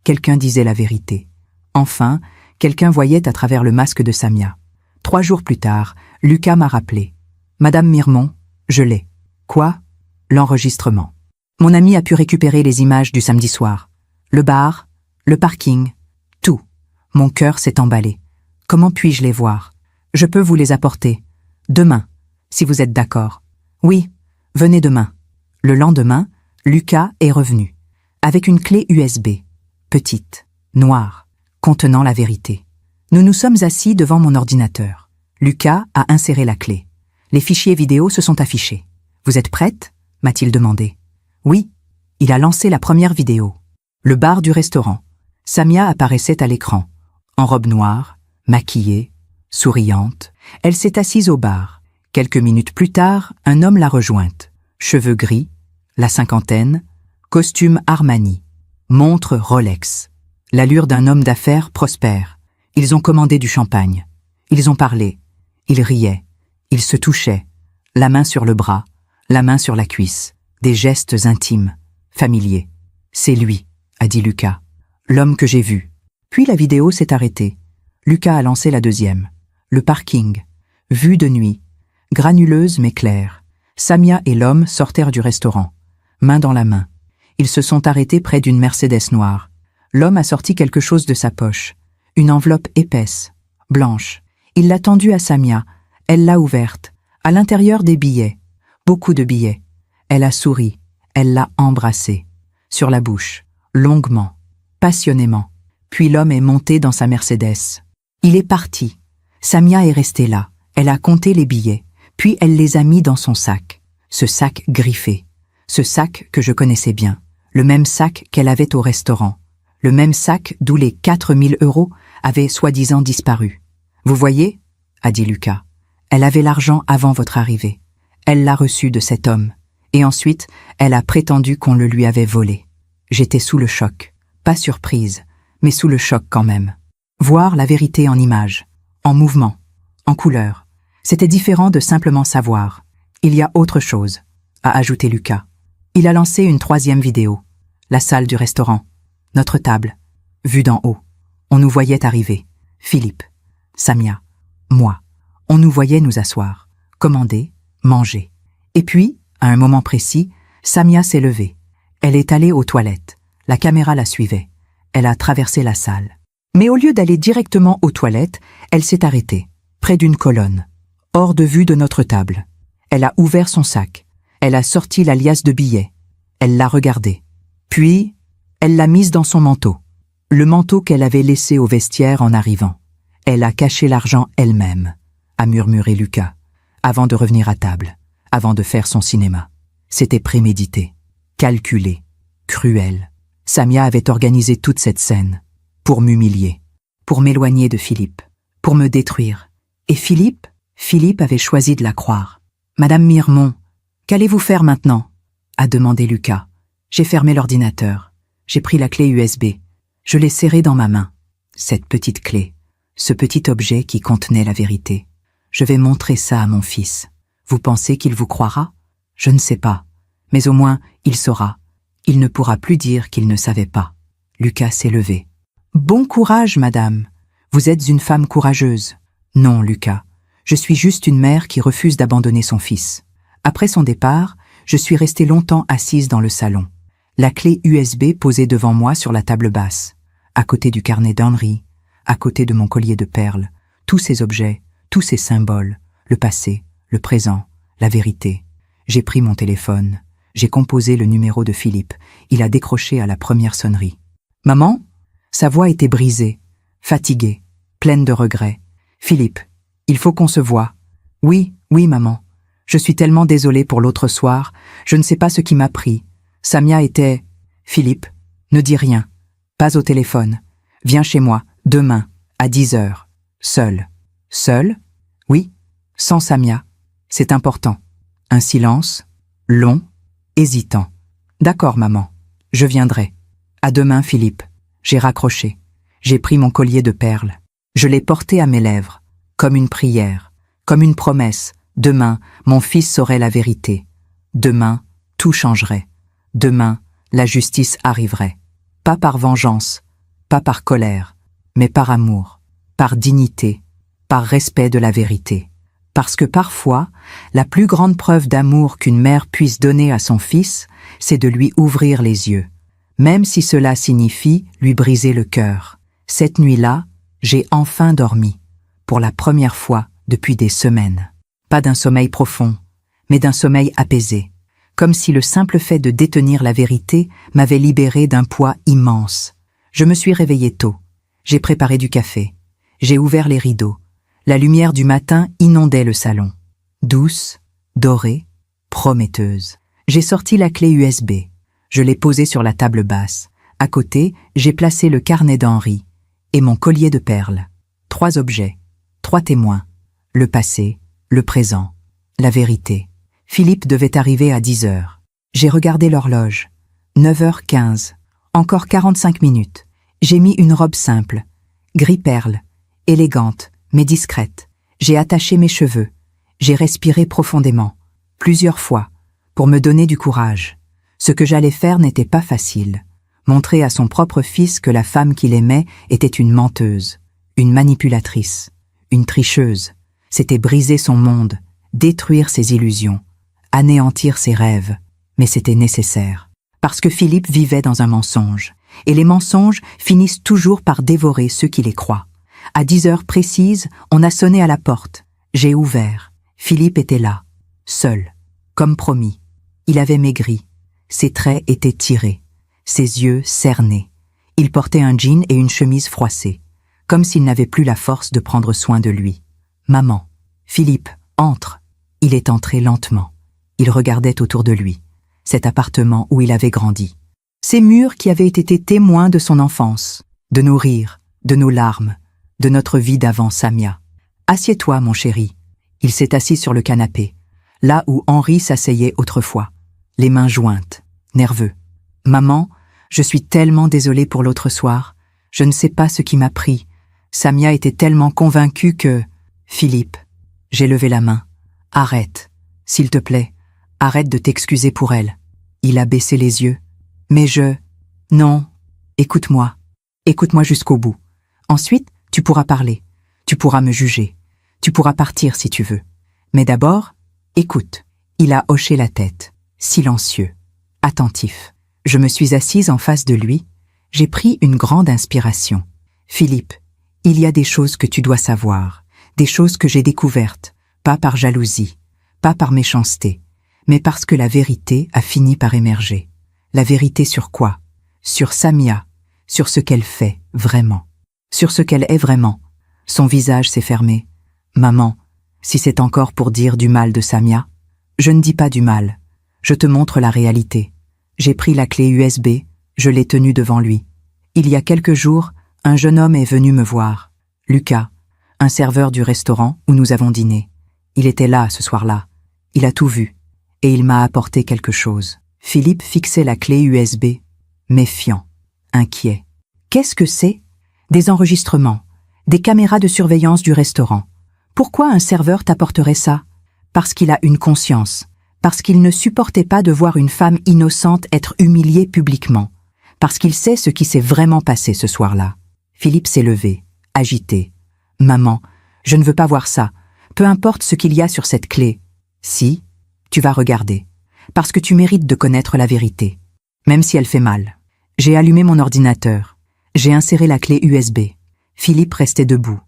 quelqu'un disait la vérité. Enfin, quelqu'un voyait à travers le masque de Samia. 3 jours plus tard, Lucas m'a rappelé. Madame Mirmont, je l'ai. Quoi? L'enregistrement. Mon ami a pu récupérer les images du samedi soir. Le bar, le parking, tout. Mon cœur s'est emballé. Comment puis-je les voir? Je peux vous les apporter. Demain, si vous êtes d'accord. Oui, venez demain. Le lendemain, Lucas est revenu. Avec une clé USB. Petite, noire, contenant la vérité. Nous nous sommes assis devant mon ordinateur. Lucas a inséré la clé. Les fichiers vidéo se sont affichés. Vous êtes prête? M'a-t-il demandé. Oui, il a lancé la première vidéo. Le bar du restaurant. Samia apparaissait à l'écran, en robe noire, maquillée, souriante. Elle s'est assise au bar. Quelques minutes plus tard, un homme l'a rejointe. Cheveux gris, la cinquantaine, costume Armani, montre Rolex. L'allure d'un homme d'affaires prospère. Ils ont commandé du champagne. Ils ont parlé. Ils riaient. Ils se touchaient. La main sur le bras, la main sur la cuisse. Des gestes intimes, familiers. C'est lui, a dit Lucas. L'homme que j'ai vu. Puis la vidéo s'est arrêtée. Lucas a lancé la deuxième. Le parking. Vue de nuit. Granuleuse mais claire. Samia et l'homme sortèrent du restaurant. Main dans la main. Ils se sont arrêtés près d'une Mercedes noire. L'homme a sorti quelque chose de sa poche. Une enveloppe épaisse, blanche. Il l'a tendue à Samia. Elle l'a ouverte. À l'intérieur des billets. Beaucoup de billets. Elle a souri. Elle l'a embrassé. Sur la bouche. Longuement. Passionnément. Puis l'homme est monté dans sa Mercedes. Il est parti. Samia est restée là. Elle a compté les billets. Puis elle les a mis dans son sac. Ce sac griffé. Ce sac que je connaissais bien. Le même sac qu'elle avait au restaurant. Le même sac d'où les 4 000 € avaient soi-disant disparu. Vous voyez, a dit Lucas. Elle avait l'argent avant votre arrivée. Elle l'a reçu de cet homme. Et ensuite, elle a prétendu qu'on le lui avait volé. J'étais sous le choc. Pas surprise, mais sous le choc quand même. Voir la vérité en images, en mouvement, en couleur. C'était différent de simplement savoir. Il y a autre chose, a ajouté Lucas. Il a lancé une 3e vidéo. La salle du restaurant. Notre table. Vue d'en haut. On nous voyait arriver. Philippe, Samia, moi. On nous voyait nous asseoir, commander, manger. Et puis, à un moment précis, Samia s'est levée. Elle est allée aux toilettes. La caméra la suivait. Elle a traversé la salle. Mais au lieu d'aller directement aux toilettes, elle s'est arrêtée, près d'une colonne, hors de vue de notre table. Elle a ouvert son sac. Elle a sorti la liasse de billets. Elle l'a regardée. Puis, elle l'a mise dans son manteau. Le manteau qu'elle avait laissé au vestiaire en arrivant. Elle a caché l'argent elle-même, a murmuré Lucas, avant de revenir à table, avant de faire son cinéma. C'était prémédité, calculé, cruel. Samia avait organisé toute cette scène pour m'humilier, pour m'éloigner de Philippe, pour me détruire. Et Philippe avait choisi de la croire. « Madame Mirmont, qu'allez-vous faire maintenant ?» a demandé Lucas. J'ai fermé l'ordinateur. J'ai pris la clé USB. Je l'ai serrée dans ma main. Cette petite clé, ce petit objet qui contenait la vérité. Je vais montrer ça à mon fils. Vous pensez qu'il vous croira? Je ne sais pas. Mais au moins, il saura. Il ne pourra plus dire qu'il ne savait pas. Lucas s'est levé. « Bon courage, madame. Vous êtes une femme courageuse. » « Non, Lucas. Je suis juste une mère qui refuse d'abandonner son fils. » Après son départ, je suis restée longtemps assise dans le salon. La clé USB posée devant moi sur la table basse, à côté du carnet d'Henri, à côté de mon collier de perles, tous ces objets, tous ces symboles, le passé, le présent, la vérité. J'ai pris mon téléphone, j'ai composé le numéro de Philippe. Il a décroché à la première sonnerie. « Maman ?» Sa voix était brisée, fatiguée, pleine de regrets. « Philippe, il faut qu'on se voie. »« Oui, maman. Je suis tellement désolée pour l'autre soir, je ne sais pas ce qui m'a pris. Samia était... »« Philippe, ne dis rien. Pas au téléphone. Viens chez moi, demain, à 10h. Seul. »« Seul ? Oui, sans Samia. C'est important. » Un silence, long, hésitant. « D'accord, maman. Je viendrai. À demain, Philippe. » J'ai raccroché. J'ai pris mon collier de perles. Je l'ai porté à mes lèvres, comme une prière, comme une promesse. Demain, mon fils saurait la vérité. Demain, tout changerait. Demain, la justice arriverait. Pas par vengeance, pas par colère, mais par amour, par dignité, par respect de la vérité. Parce que parfois, la plus grande preuve d'amour qu'une mère puisse donner à son fils, c'est de lui ouvrir les yeux, même si cela signifie lui briser le cœur. Cette nuit-là, j'ai enfin dormi, pour la première fois depuis des semaines. Pas d'un sommeil profond, mais d'un sommeil apaisé, comme si le simple fait de détenir la vérité m'avait libéré d'un poids immense. Je me suis réveillée tôt, j'ai préparé du café, j'ai ouvert les rideaux. La lumière du matin inondait le salon, douce, dorée, prometteuse. J'ai sorti la clé USB, je l'ai posée sur la table basse. À côté, j'ai placé le carnet d'Henri et mon collier de perles. 3 objets, 3 témoins, le passé, le présent, la vérité. Philippe devait arriver à 10h. J'ai regardé l'horloge. 9h15, encore 45 minutes. J'ai mis une robe simple, gris perle, élégante, mais discrète. J'ai attaché mes cheveux. J'ai respiré profondément, plusieurs fois, pour me donner du courage. Ce que j'allais faire n'était pas facile. Montrer à son propre fils que la femme qu'il aimait était une menteuse, une manipulatrice, une tricheuse. C'était briser son monde, détruire ses illusions, anéantir ses rêves. Mais c'était nécessaire. Parce que Philippe vivait dans un mensonge. Et les mensonges finissent toujours par dévorer ceux qui les croient. À 10h précises, on a sonné à la porte. J'ai ouvert. Philippe était là, seul, comme promis. Il avait maigri. Ses traits étaient tirés, ses yeux cernés. Il portait un jean et une chemise froissée, comme s'il n'avait plus la force de prendre soin de lui. « Maman, Philippe, entre !» Il est entré lentement. Il regardait autour de lui, cet appartement où il avait grandi. Ces murs qui avaient été témoins de son enfance, de nos rires, de nos larmes, de notre vie d'avant Samia. « Assieds-toi, mon chéri. » Il s'est assis sur le canapé, là où Henri s'asseyait autrefois, les mains jointes, nerveux. « Maman, je suis tellement désolée pour l'autre soir. Je ne sais pas ce qui m'a pris. Samia était tellement convaincue que... » « Philippe, » j'ai levé la main. « Arrête, s'il te plaît, arrête de t'excuser pour elle. » Il a baissé les yeux. « Mais je... » « Non, écoute-moi. Écoute-moi jusqu'au bout. Ensuite, tu pourras parler. Tu pourras me juger. Tu pourras partir si tu veux. Mais d'abord, écoute. » Il a hoché la tête, silencieux, attentif. Je me suis assise en face de lui. J'ai pris une grande inspiration. « Philippe, il y a des choses que tu dois savoir, des choses que j'ai découvertes, pas par jalousie, pas par méchanceté, mais parce que la vérité a fini par émerger. La vérité sur quoi ? Sur Samia, sur ce qu'elle fait vraiment, sur ce qu'elle est vraiment. » Son visage s'est fermé. « Maman, si c'est encore pour dire du mal de Samia, je ne dis pas du mal. Je te montre la réalité. J'ai pris la clé USB, je l'ai tenue devant lui. Il y a quelques jours, un jeune homme est venu me voir. Lucas, un serveur du restaurant où nous avons dîné. Il était là ce soir-là. Il a tout vu. Et il m'a apporté quelque chose. Philippe fixait la clé USB, méfiant, inquiet. Qu'est-ce que c'est? Des enregistrements, des caméras de surveillance du restaurant. Pourquoi un serveur t'apporterait ça? Parce qu'il a une conscience, parce qu'il ne supportait pas de voir une femme innocente être humiliée publiquement, parce qu'il sait ce qui s'est vraiment passé ce soir-là. Philippe s'est levé, agité. « Maman, je ne veux pas voir ça, peu importe ce qu'il y a sur cette clé. » « Si, tu vas regarder, parce que tu mérites de connaître la vérité, même si elle fait mal. » J'ai allumé mon ordinateur, j'ai inséré la clé USB. Philippe restait debout,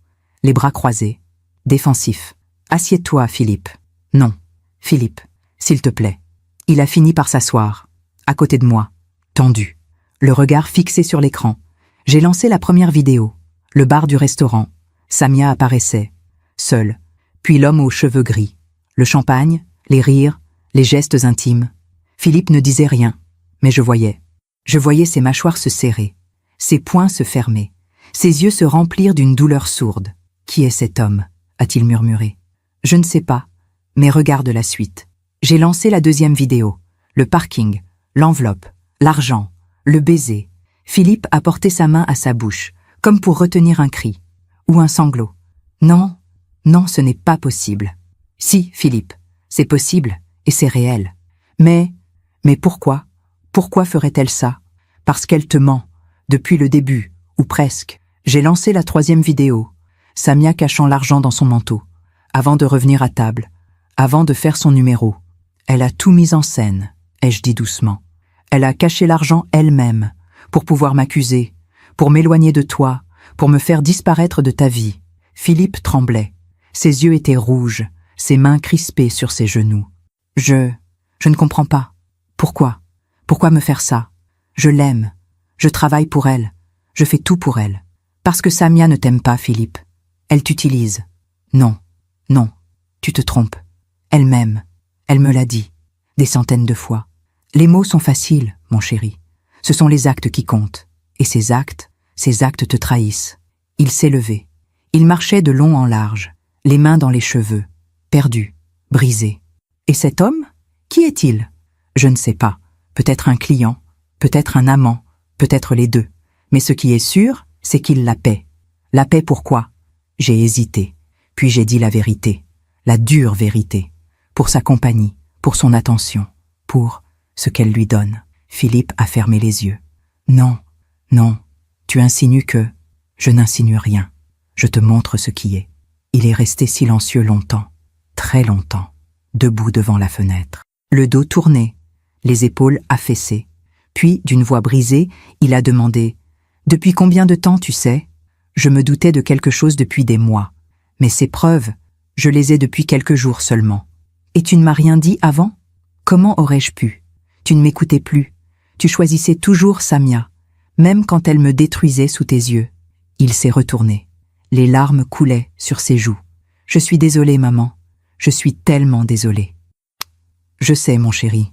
les bras croisés, défensif. « Assieds-toi, Philippe. »« Non, Philippe, s'il te plaît. » Il a fini par s'asseoir, à côté de moi, tendu, le regard fixé sur l'écran. J'ai lancé la première vidéo, le bar du restaurant. Samia apparaissait, seule, puis l'homme aux cheveux gris. Le champagne, les rires, les gestes intimes. Philippe ne disait rien, mais je voyais. Je voyais ses mâchoires se serrer, ses poings se fermer, ses yeux se remplir d'une douleur sourde. « Qui est cet homme ?» a-t-il murmuré. « Je ne sais pas, mais regarde la suite. » J'ai lancé la deuxième vidéo, le parking, l'enveloppe, l'argent, le baiser. Philippe a porté sa main à sa bouche, comme pour retenir un cri, ou un sanglot. « Non, non, ce n'est pas possible. » « Si, Philippe, c'est possible et c'est réel. Mais pourquoi? Pourquoi ferait-elle ça? Parce qu'elle te ment, depuis le début, ou presque. » J'ai lancé la troisième vidéo, Samia cachant l'argent dans son manteau, avant de revenir à table, avant de faire son numéro. Elle a tout mis en scène, ai-je dit doucement. Elle a caché l'argent elle-même, pour pouvoir m'accuser, pour m'éloigner de toi, pour me faire disparaître de ta vie. Philippe tremblait, ses yeux étaient rouges, ses mains crispées sur ses genoux. Je ne comprends pas. Pourquoi? Pourquoi me faire ça? Je l'aime. Je travaille pour elle. Je fais tout pour elle. Parce que Samia ne t'aime pas, Philippe. Elle t'utilise. Non, non, tu te trompes. Elle m'aime. Elle me l'a dit. Des centaines de fois. Les mots sont faciles, mon chéri. Ce sont les actes qui comptent. Et ces actes te trahissent. Il s'est levé. Il marchait de long en large, les mains dans les cheveux. Perdu, brisé. Et cet homme? Qui est-il? Je ne sais pas. Peut-être un client, peut-être un amant, peut-être les deux. Mais ce qui est sûr, c'est qu'il la paie. La paie pourquoi? J'ai hésité. Puis j'ai dit la vérité. La dure vérité. Pour sa compagnie, pour son attention, pour ce qu'elle lui donne. Philippe a fermé les yeux. Non, non, tu insinues que... Je n'insinue rien. Je te montre ce qui est. Il est resté silencieux longtemps. Très longtemps, debout devant la fenêtre. Le dos tourné, les épaules affaissées. Puis, d'une voix brisée, il a demandé « Depuis combien de temps, tu sais ?» Je me doutais de quelque chose depuis des mois. Mais ces preuves, je les ai depuis quelques jours seulement. Et tu ne m'as rien dit avant? Comment aurais-je pu? Tu ne m'écoutais plus. Tu choisissais toujours Samia, même quand elle me détruisait sous tes yeux. Il s'est retourné. Les larmes coulaient sur ses joues. « Je suis désolée, maman. Je suis tellement désolée. » Je sais, mon chéri.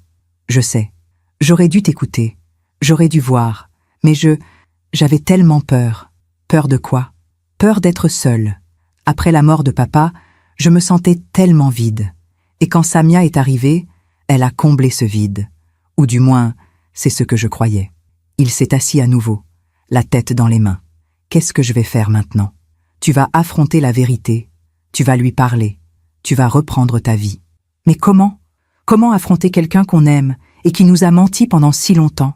Je sais. J'aurais dû t'écouter. J'aurais dû voir. Mais j'avais tellement peur. Peur de quoi? Peur d'être seule. Après la mort de papa, je me sentais tellement vide. Et quand Samia est arrivée, elle a comblé ce vide. Ou du moins, c'est ce que je croyais. Il s'est assis à nouveau, la tête dans les mains. Qu'est-ce que je vais faire maintenant? Tu vas affronter la vérité. Tu vas lui parler. Tu vas reprendre ta vie. Mais comment? Comment affronter quelqu'un qu'on aime et qui nous a menti pendant si longtemps?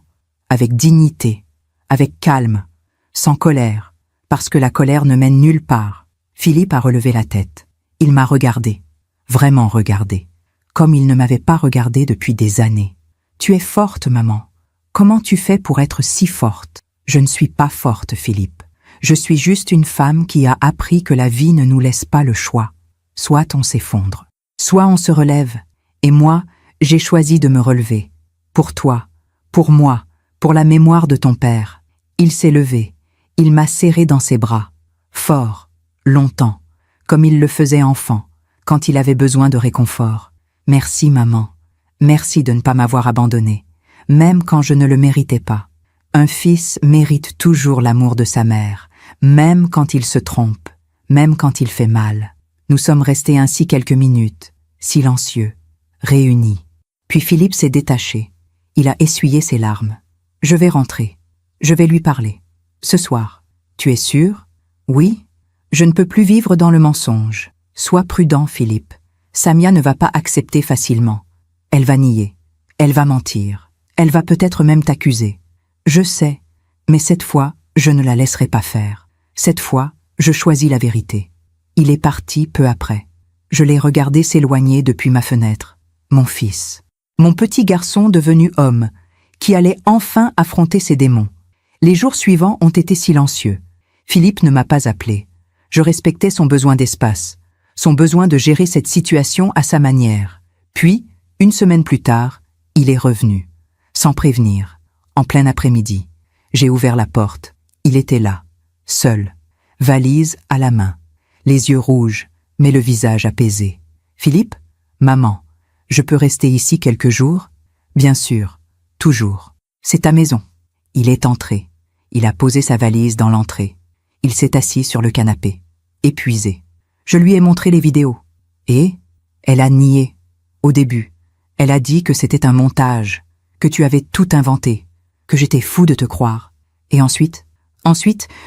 Avec dignité, avec calme, sans colère, parce que la colère ne mène nulle part. Philippe a relevé la tête. Il m'a regardé, vraiment regardé, comme il ne m'avait pas regardé depuis des années. Tu es forte, maman. Comment tu fais pour être si forte? Je ne suis pas forte, Philippe. Je suis juste une femme qui a appris que la vie ne nous laisse pas le choix. Soit on s'effondre, soit on se relève. Et moi, j'ai choisi de me relever. Pour toi, pour moi, pour la mémoire de ton père. Il s'est levé, il m'a serré dans ses bras, fort, longtemps, comme il le faisait enfant, quand il avait besoin de réconfort. Merci, maman. Merci de ne pas m'avoir abandonné, même quand je ne le méritais pas. Un fils mérite toujours l'amour de sa mère, même quand il se trompe, même quand il fait mal. Nous sommes restés ainsi quelques minutes, silencieux, réunis. Puis Philippe s'est détaché. Il a essuyé ses larmes. Je vais rentrer. Je vais lui parler. Ce soir. Tu es sûr? Oui. Je ne peux plus vivre dans le mensonge. Sois prudent, Philippe. Samia ne va pas accepter facilement. Elle va nier. Elle va mentir. Elle va peut-être même t'accuser. Je sais, mais cette fois, je ne la laisserai pas faire. Cette fois, je choisis la vérité. Il est parti peu après. Je l'ai regardé s'éloigner depuis ma fenêtre. Mon fils. Mon petit garçon devenu homme, qui allait enfin affronter ses démons. Les jours suivants ont été silencieux. Philippe ne m'a pas appelé. Je respectais son besoin d'espace, son besoin de gérer cette situation à sa manière. Puis, une semaine plus tard, il est revenu, sans prévenir, en plein après-midi. J'ai ouvert la porte. Il était là, seul, valise à la main, les yeux rouges, mais le visage apaisé. « Philippe, maman, je peux rester ici quelques jours ?»« Bien sûr, toujours. C'est ta maison. » Il est entré. Il a posé sa valise dans l'entrée. Il s'est assis sur le canapé, épuisé. Je lui ai montré les vidéos. Et elle a nié. Au début, elle a dit que c'était un montage, que tu avais tout inventé, que j'étais fou de te croire. Et ensuite,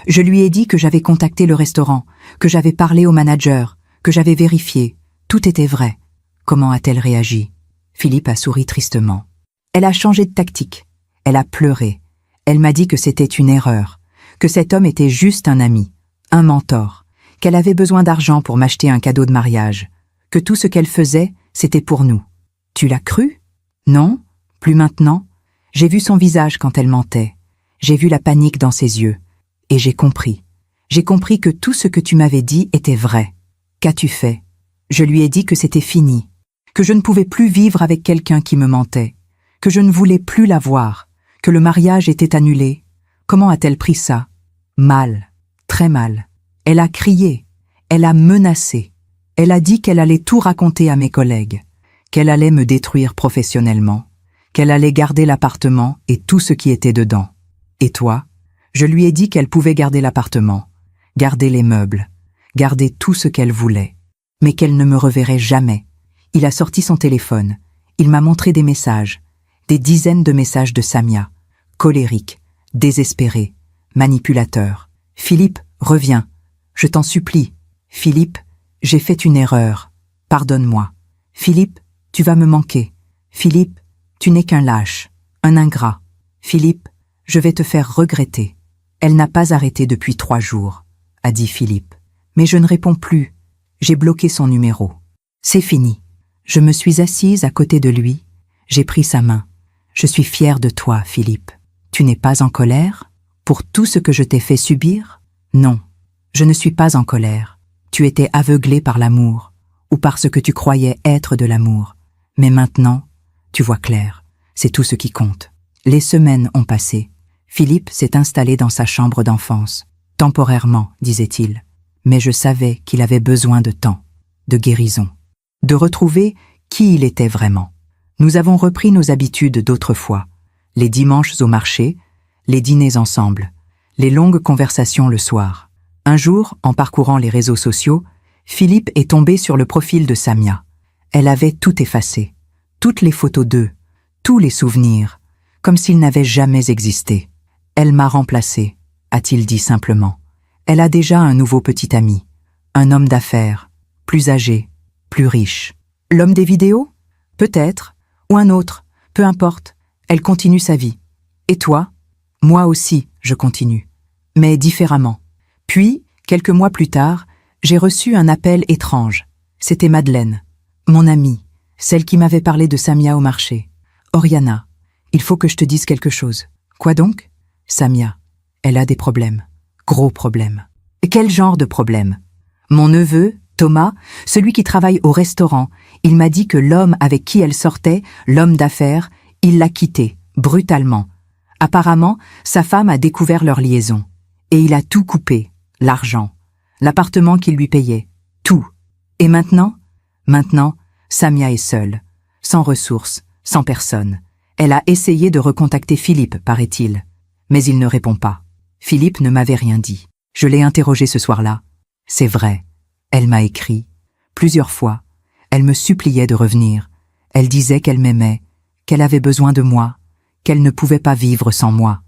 je lui ai dit que j'avais contacté le restaurant, que j'avais parlé au manager, que j'avais vérifié. Tout était vrai. Comment a-t-elle réagi? Philippe a souri tristement. Elle a changé de tactique. Elle a pleuré. Elle m'a dit que c'était une erreur, que cet homme était juste un ami, un mentor, qu'elle avait besoin d'argent pour m'acheter un cadeau de mariage, que tout ce qu'elle faisait, c'était pour nous. Tu l'as cru? Non, plus maintenant. J'ai vu son visage quand elle mentait. J'ai vu la panique dans ses yeux. Et j'ai compris. J'ai compris que tout ce que tu m'avais dit était vrai. Qu'as-tu fait? Je lui ai dit que c'était fini, que je ne pouvais plus vivre avec quelqu'un qui me mentait, que je ne voulais plus la voir, que le mariage était annulé. Comment a-t-elle pris ça? Mal, très mal. Elle a crié, elle a menacé. Elle a dit qu'elle allait tout raconter à mes collègues, qu'elle allait me détruire professionnellement, qu'elle allait garder l'appartement et tout ce qui était dedans. Et toi? Je lui ai dit qu'elle pouvait garder l'appartement, garder les meubles, garder tout ce qu'elle voulait, mais qu'elle ne me reverrait jamais. Il a sorti son téléphone, il m'a montré des messages, des dizaines de messages de Samia, colérique, désespéré, manipulateur. « Philippe, reviens. Je t'en supplie. Philippe, j'ai fait une erreur. Pardonne-moi. Philippe, tu vas me manquer. Philippe, tu n'es qu'un lâche, un ingrat. Philippe, je vais te faire regretter. » Elle n'a pas arrêté depuis 3 jours, a dit Philippe. Mais je ne réponds plus. J'ai bloqué son numéro. C'est fini. Je me suis assise à côté de lui. J'ai pris sa main. Je suis fière de toi, Philippe. Tu n'es pas en colère pour tout ce que je t'ai fait subir? Non, je ne suis pas en colère. Tu étais aveuglé par l'amour, ou par ce que tu croyais être de l'amour. Mais maintenant, tu vois clair. C'est tout ce qui compte. Les semaines ont passé. Philippe s'est installé dans sa chambre d'enfance. Temporairement, disait-il. Mais je savais qu'il avait besoin de temps, de guérison, de retrouver qui il était vraiment. Nous avons repris nos habitudes d'autrefois. Les dimanches au marché, les dîners ensemble, les longues conversations le soir. Un jour, en parcourant les réseaux sociaux, Philippe est tombé sur le profil de Samia. Elle avait tout effacé, toutes les photos d'eux, tous les souvenirs, comme s'ils n'avaient jamais existé. « Elle m'a remplacé », a-t-il dit simplement. Elle a déjà un nouveau petit ami, un homme d'affaires, plus âgé, plus riche. L'homme des vidéos? Peut-être, ou un autre, peu importe, elle continue sa vie. Et toi? Moi aussi, je continue, mais différemment. Puis, quelques mois plus tard, j'ai reçu un appel étrange. C'était Madeleine, mon amie, celle qui m'avait parlé de Samia au marché. « Oriana, il faut que je te dise quelque chose. »« Quoi donc ?»« Samia, elle a des problèmes. Gros problèmes. »« Quel genre de problèmes ?»« Mon neveu, Thomas, celui qui travaille au restaurant, il m'a dit que l'homme avec qui elle sortait, l'homme d'affaires, il l'a quitté, brutalement. Apparemment, sa femme a découvert leur liaison. Et il a tout coupé, l'argent, l'appartement qu'il lui payait, tout. Et maintenant, Samia est seule, sans ressources, Sans personne. Elle a essayé de recontacter Philippe, paraît-il. Mais il ne répond pas. Philippe ne m'avait rien dit. Je l'ai interrogé ce soir-là. C'est vrai. Elle m'a écrit. Plusieurs fois. Elle me suppliait de revenir. Elle disait qu'elle m'aimait, qu'elle avait besoin de moi, qu'elle ne pouvait pas vivre sans moi.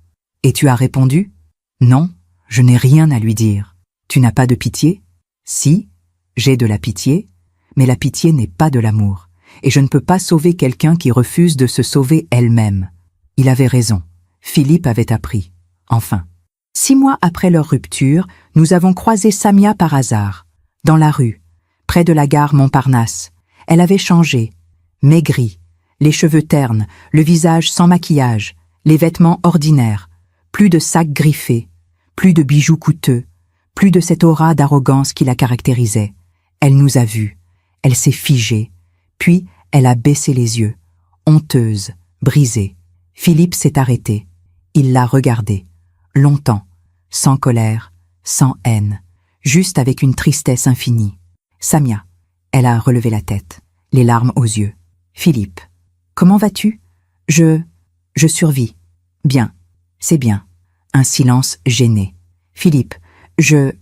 Et tu as répondu? Non, je n'ai rien à lui dire. Tu n'as pas de pitié? Si, j'ai de la pitié, mais la pitié n'est pas de l'amour. Et je ne peux pas sauver quelqu'un qui refuse de se sauver elle-même. Il avait raison. Philippe avait appris. Enfin. 6 mois après leur rupture, nous avons croisé Samia par hasard, dans la rue, près de la gare Montparnasse. Elle avait changé, maigrie, les cheveux ternes, le visage sans maquillage, les vêtements ordinaires, plus de sacs griffés, plus de bijoux coûteux, plus de cette aura d'arrogance qui la caractérisait. Elle nous a vus, elle s'est figée, puis elle a baissé les yeux, honteuse, brisée. Philippe s'est arrêté. Il l'a regardée, longtemps, sans colère, sans haine, juste avec une tristesse infinie. Samia, elle a relevé la tête, les larmes aux yeux. Philippe, comment vas-tu? Je survis. Bien, c'est bien. Un silence gêné. Philippe, je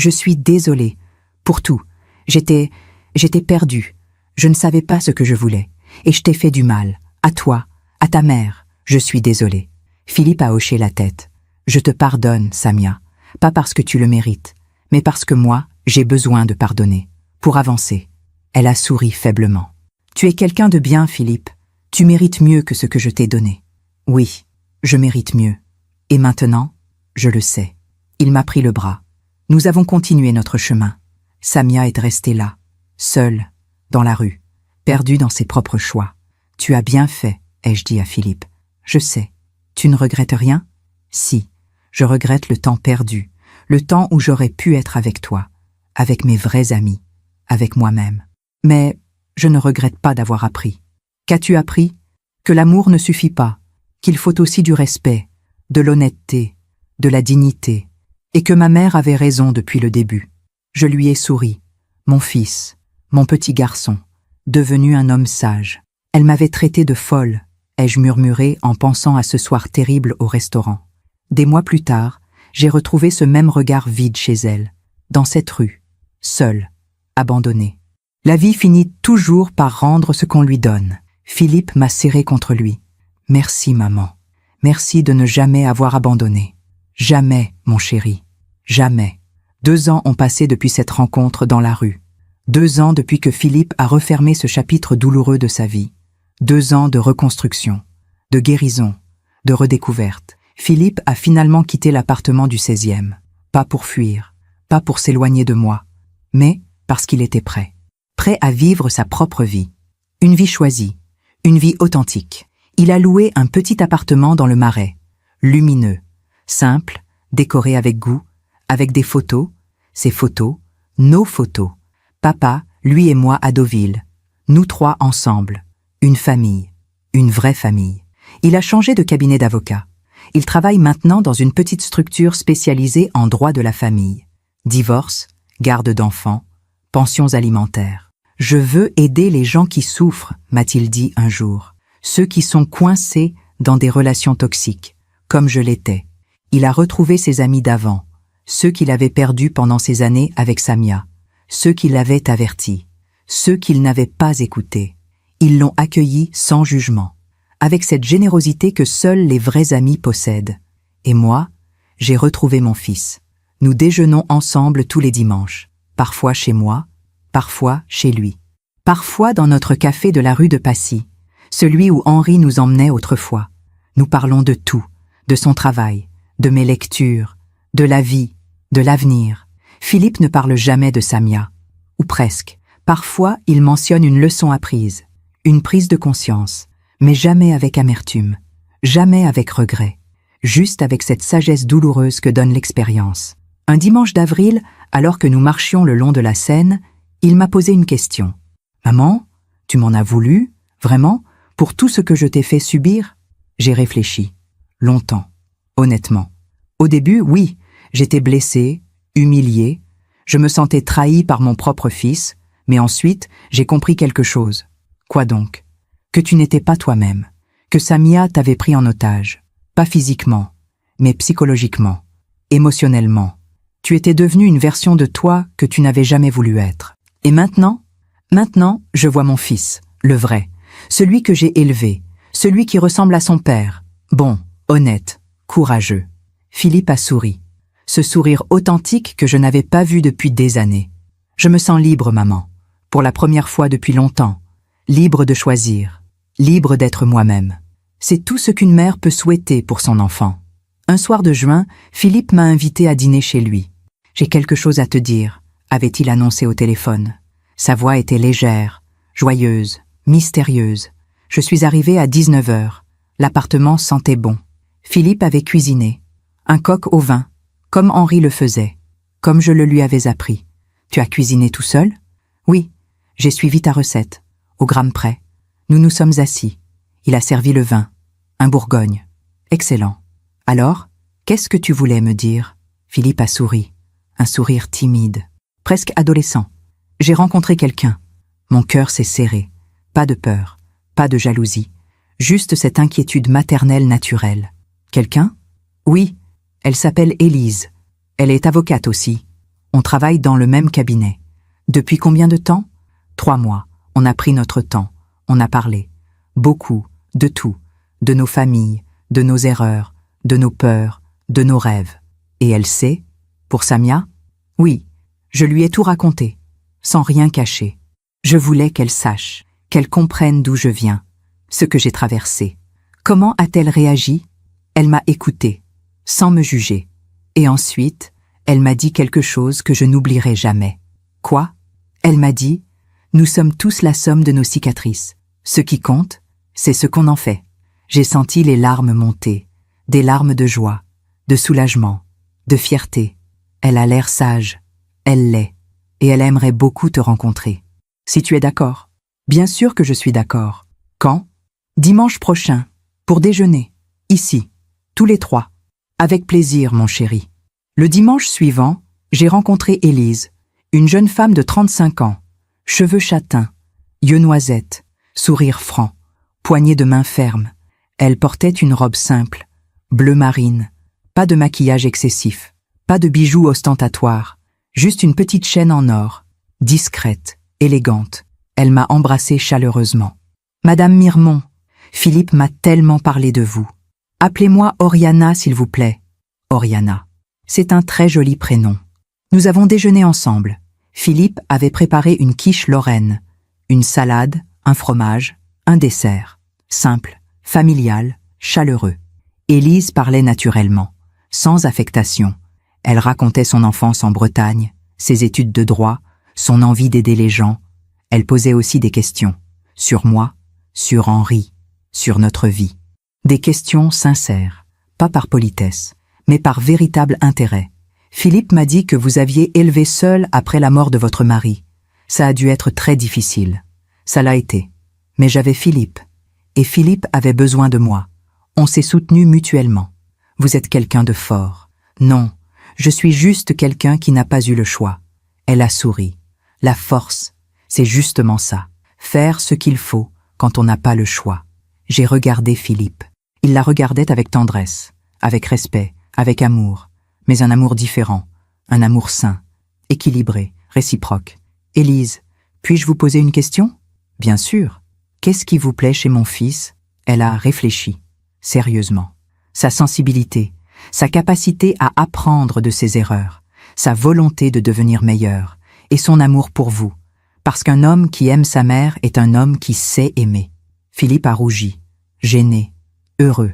suis désolée. Pour tout. J'étais perdue. Je ne savais pas ce que je voulais. Et je t'ai fait du mal. À toi, à ta mère. Je suis désolée. Philippe a hoché la tête. Je te pardonne, Samia. Pas parce que tu le mérites, mais parce que moi, j'ai besoin de pardonner. Pour avancer. Elle a souri faiblement. Tu es quelqu'un de bien, Philippe. Tu mérites mieux que ce que je t'ai donné. Oui, je mérite mieux. Et maintenant, je le sais. Il m'a pris le bras. Nous avons continué notre chemin. Samia est restée là, seule, dans la rue, perdue dans ses propres choix. Tu as bien fait, ai-je dit à Philippe. Je sais. Tu ne regrettes rien? Si, je regrette le temps perdu, le temps où j'aurais pu être avec toi, avec mes vrais amis, avec moi-même. Mais je ne regrette pas d'avoir appris. Qu'as-tu appris? Que l'amour ne suffit pas, qu'il faut aussi du respect, de l'honnêteté, de la dignité, et que ma mère avait raison depuis le début. Je lui ai souri, mon fils, mon petit garçon, devenu un homme sage. Elle m'avait traité de folle, ai-je murmuré en pensant à ce soir terrible au restaurant. Des mois plus tard, j'ai retrouvé ce même regard vide chez elle, dans cette rue, seule, abandonnée. La vie finit toujours par rendre ce qu'on lui donne. Philippe m'a serré contre lui. Merci, maman. Merci de ne jamais avoir abandonné. Jamais, mon chéri. Jamais. 2 ans ont passé depuis cette rencontre dans la rue. 2 ans depuis que Philippe a refermé ce chapitre douloureux de sa vie. 2 ans de reconstruction, de guérison, de redécouverte. Philippe a finalement quitté l'appartement du 16e. Pas pour fuir, pas pour s'éloigner de moi, mais parce qu'il était prêt. Prêt à vivre sa propre vie. Une vie choisie, une vie authentique. Il a loué un petit appartement dans le Marais, lumineux, simple, décoré avec goût, avec des photos, ses photos, nos photos. Papa, lui et moi à Deauville, nous 3 ensemble, une famille, une vraie famille. Il a changé de cabinet d'avocat. Il travaille maintenant dans une petite structure spécialisée en droit de la famille. Divorce, garde d'enfants, pensions alimentaires. Je veux aider les gens qui souffrent, m'a-t-il dit un jour. Ceux qui sont coincés dans des relations toxiques, comme je l'étais. Il a retrouvé ses amis d'avant, ceux qu'il avait perdus pendant ces années avec Samia, ceux qui l'avaient averti, ceux qu'il n'avait pas écoutés. Ils l'ont accueilli sans jugement, avec cette générosité que seuls les vrais amis possèdent. Et moi, j'ai retrouvé mon fils. Nous déjeunons ensemble tous les dimanches, parfois chez moi, parfois chez lui, parfois dans notre café de la rue de Passy, celui où Henri nous emmenait autrefois. Nous parlons de tout, de son travail, de mes lectures, de la vie, de l'avenir. Philippe ne parle jamais de Samia, ou presque. Parfois, il mentionne une leçon apprise, une prise de conscience, mais jamais avec amertume, jamais avec regret, juste avec cette sagesse douloureuse que donne l'expérience. Un dimanche d'avril, alors que nous marchions le long de la Seine, il m'a posé une question. « Maman, tu m'en as voulu, vraiment, pour tout ce que je t'ai fait subir ?» J'ai réfléchi. Longtemps. Honnêtement. Au début, oui, j'étais blessée, humiliée, je me sentais trahie par mon propre fils, mais ensuite, j'ai compris quelque chose. Quoi donc? que tu n'étais pas toi-même, que Samia t'avait pris en otage, pas physiquement, mais psychologiquement, émotionnellement. Tu étais devenu une version de toi que tu n'avais jamais voulu être. Et maintenant, je vois mon fils, le vrai, celui que j'ai élevé, celui qui ressemble à son père, bon, honnête, courageux. Philippe a souri, ce sourire authentique que je n'avais pas vu depuis des années. Je me sens libre, maman, pour la première fois depuis longtemps, libre de choisir, libre d'être moi-même. C'est tout ce qu'une mère peut souhaiter pour son enfant. Un soir de juin, Philippe m'a invité à dîner chez lui. « J'ai quelque chose à te dire », avait-il annoncé au téléphone. Sa voix était légère, joyeuse, mystérieuse. Je suis arrivée à 19h. L'appartement sentait bon. Philippe avait cuisiné. Un coq au vin, comme Henri le faisait, comme je le lui avais appris. « Tu as cuisiné tout seul ?»« Oui, j'ai suivi ta recette, au gramme près. Nous nous sommes assis. Il a servi le vin, un Bourgogne. Excellent. Alors, qu'est-ce que tu voulais me dire ?» Philippe a souri, un sourire timide, presque adolescent. J'ai rencontré quelqu'un. Mon cœur s'est serré. Pas de peur, pas de jalousie, juste cette inquiétude maternelle naturelle. Quelqu'un ? Oui, elle s'appelle Élise. Elle est avocate aussi. On travaille dans le même cabinet. Depuis combien de temps ? 3 mois. On a pris notre temps. On a parlé. Beaucoup, de tout. De nos familles, de nos erreurs, de nos peurs, de nos rêves. Et elle sait ? Pour Samia ? Oui, je lui ai tout raconté, sans rien cacher. Je voulais qu'elle sache, qu'elle comprenne d'où je viens, ce que j'ai traversé. Comment a-t-elle réagi ? Elle m'a écouté, sans me juger. Et ensuite, elle m'a dit quelque chose que je n'oublierai jamais. Quoi ? Elle m'a dit, « Nous sommes tous la somme de nos cicatrices. Ce qui compte, c'est ce qu'on en fait. » J'ai senti les larmes monter, des larmes de joie, de soulagement, de fierté. Elle a l'air sage, elle l'est, et elle aimerait beaucoup te rencontrer. Si tu es d'accord. Bien sûr que je suis d'accord. Quand ? Dimanche prochain, pour déjeuner, ici, tous les 3. Avec plaisir, mon chéri. Le dimanche suivant, j'ai rencontré Élise, une jeune femme de 35 ans, cheveux châtains, yeux noisettes, sourire franc, poignée de main ferme. Elle portait une robe simple, bleu marine, pas de maquillage excessif, pas de bijoux ostentatoires, juste une petite chaîne en or, discrète, élégante. Elle m'a embrassée chaleureusement. « Madame Mirmont, Philippe m'a tellement parlé de vous. Appelez-moi Oriana, s'il vous plaît. » Oriana. C'est un très joli prénom. Nous avons déjeuné ensemble. Philippe avait préparé une quiche lorraine, une salade, un fromage, un dessert. Simple, familial, chaleureux. Élise parlait naturellement, sans affectation. Elle racontait son enfance en Bretagne, ses études de droit, son envie d'aider les gens. Elle posait aussi des questions, sur moi, sur Henri, sur notre vie. Des questions sincères, pas par politesse, mais par véritable intérêt. Philippe m'a dit que vous aviez élevé seul après la mort de votre mari. Ça a dû être très difficile. Ça l'a été. Mais j'avais Philippe. Et Philippe avait besoin de moi. On s'est soutenus mutuellement. Vous êtes quelqu'un de fort. Non, je suis juste quelqu'un qui n'a pas eu le choix. Elle a souri. La force, c'est justement ça. Faire ce qu'il faut quand on n'a pas le choix. J'ai regardé Philippe. Il la regardait avec tendresse, avec respect, avec amour. Mais un amour différent, un amour sain, équilibré, réciproque. Élise, puis-je vous poser une question ? Bien sûr. Qu'est-ce qui vous plaît chez mon fils ? Elle a réfléchi, sérieusement. Sa sensibilité, sa capacité à apprendre de ses erreurs, sa volonté de devenir meilleur, et son amour pour vous. Parce qu'un homme qui aime sa mère est un homme qui sait aimer. Philippe a rougi, gêné, heureux.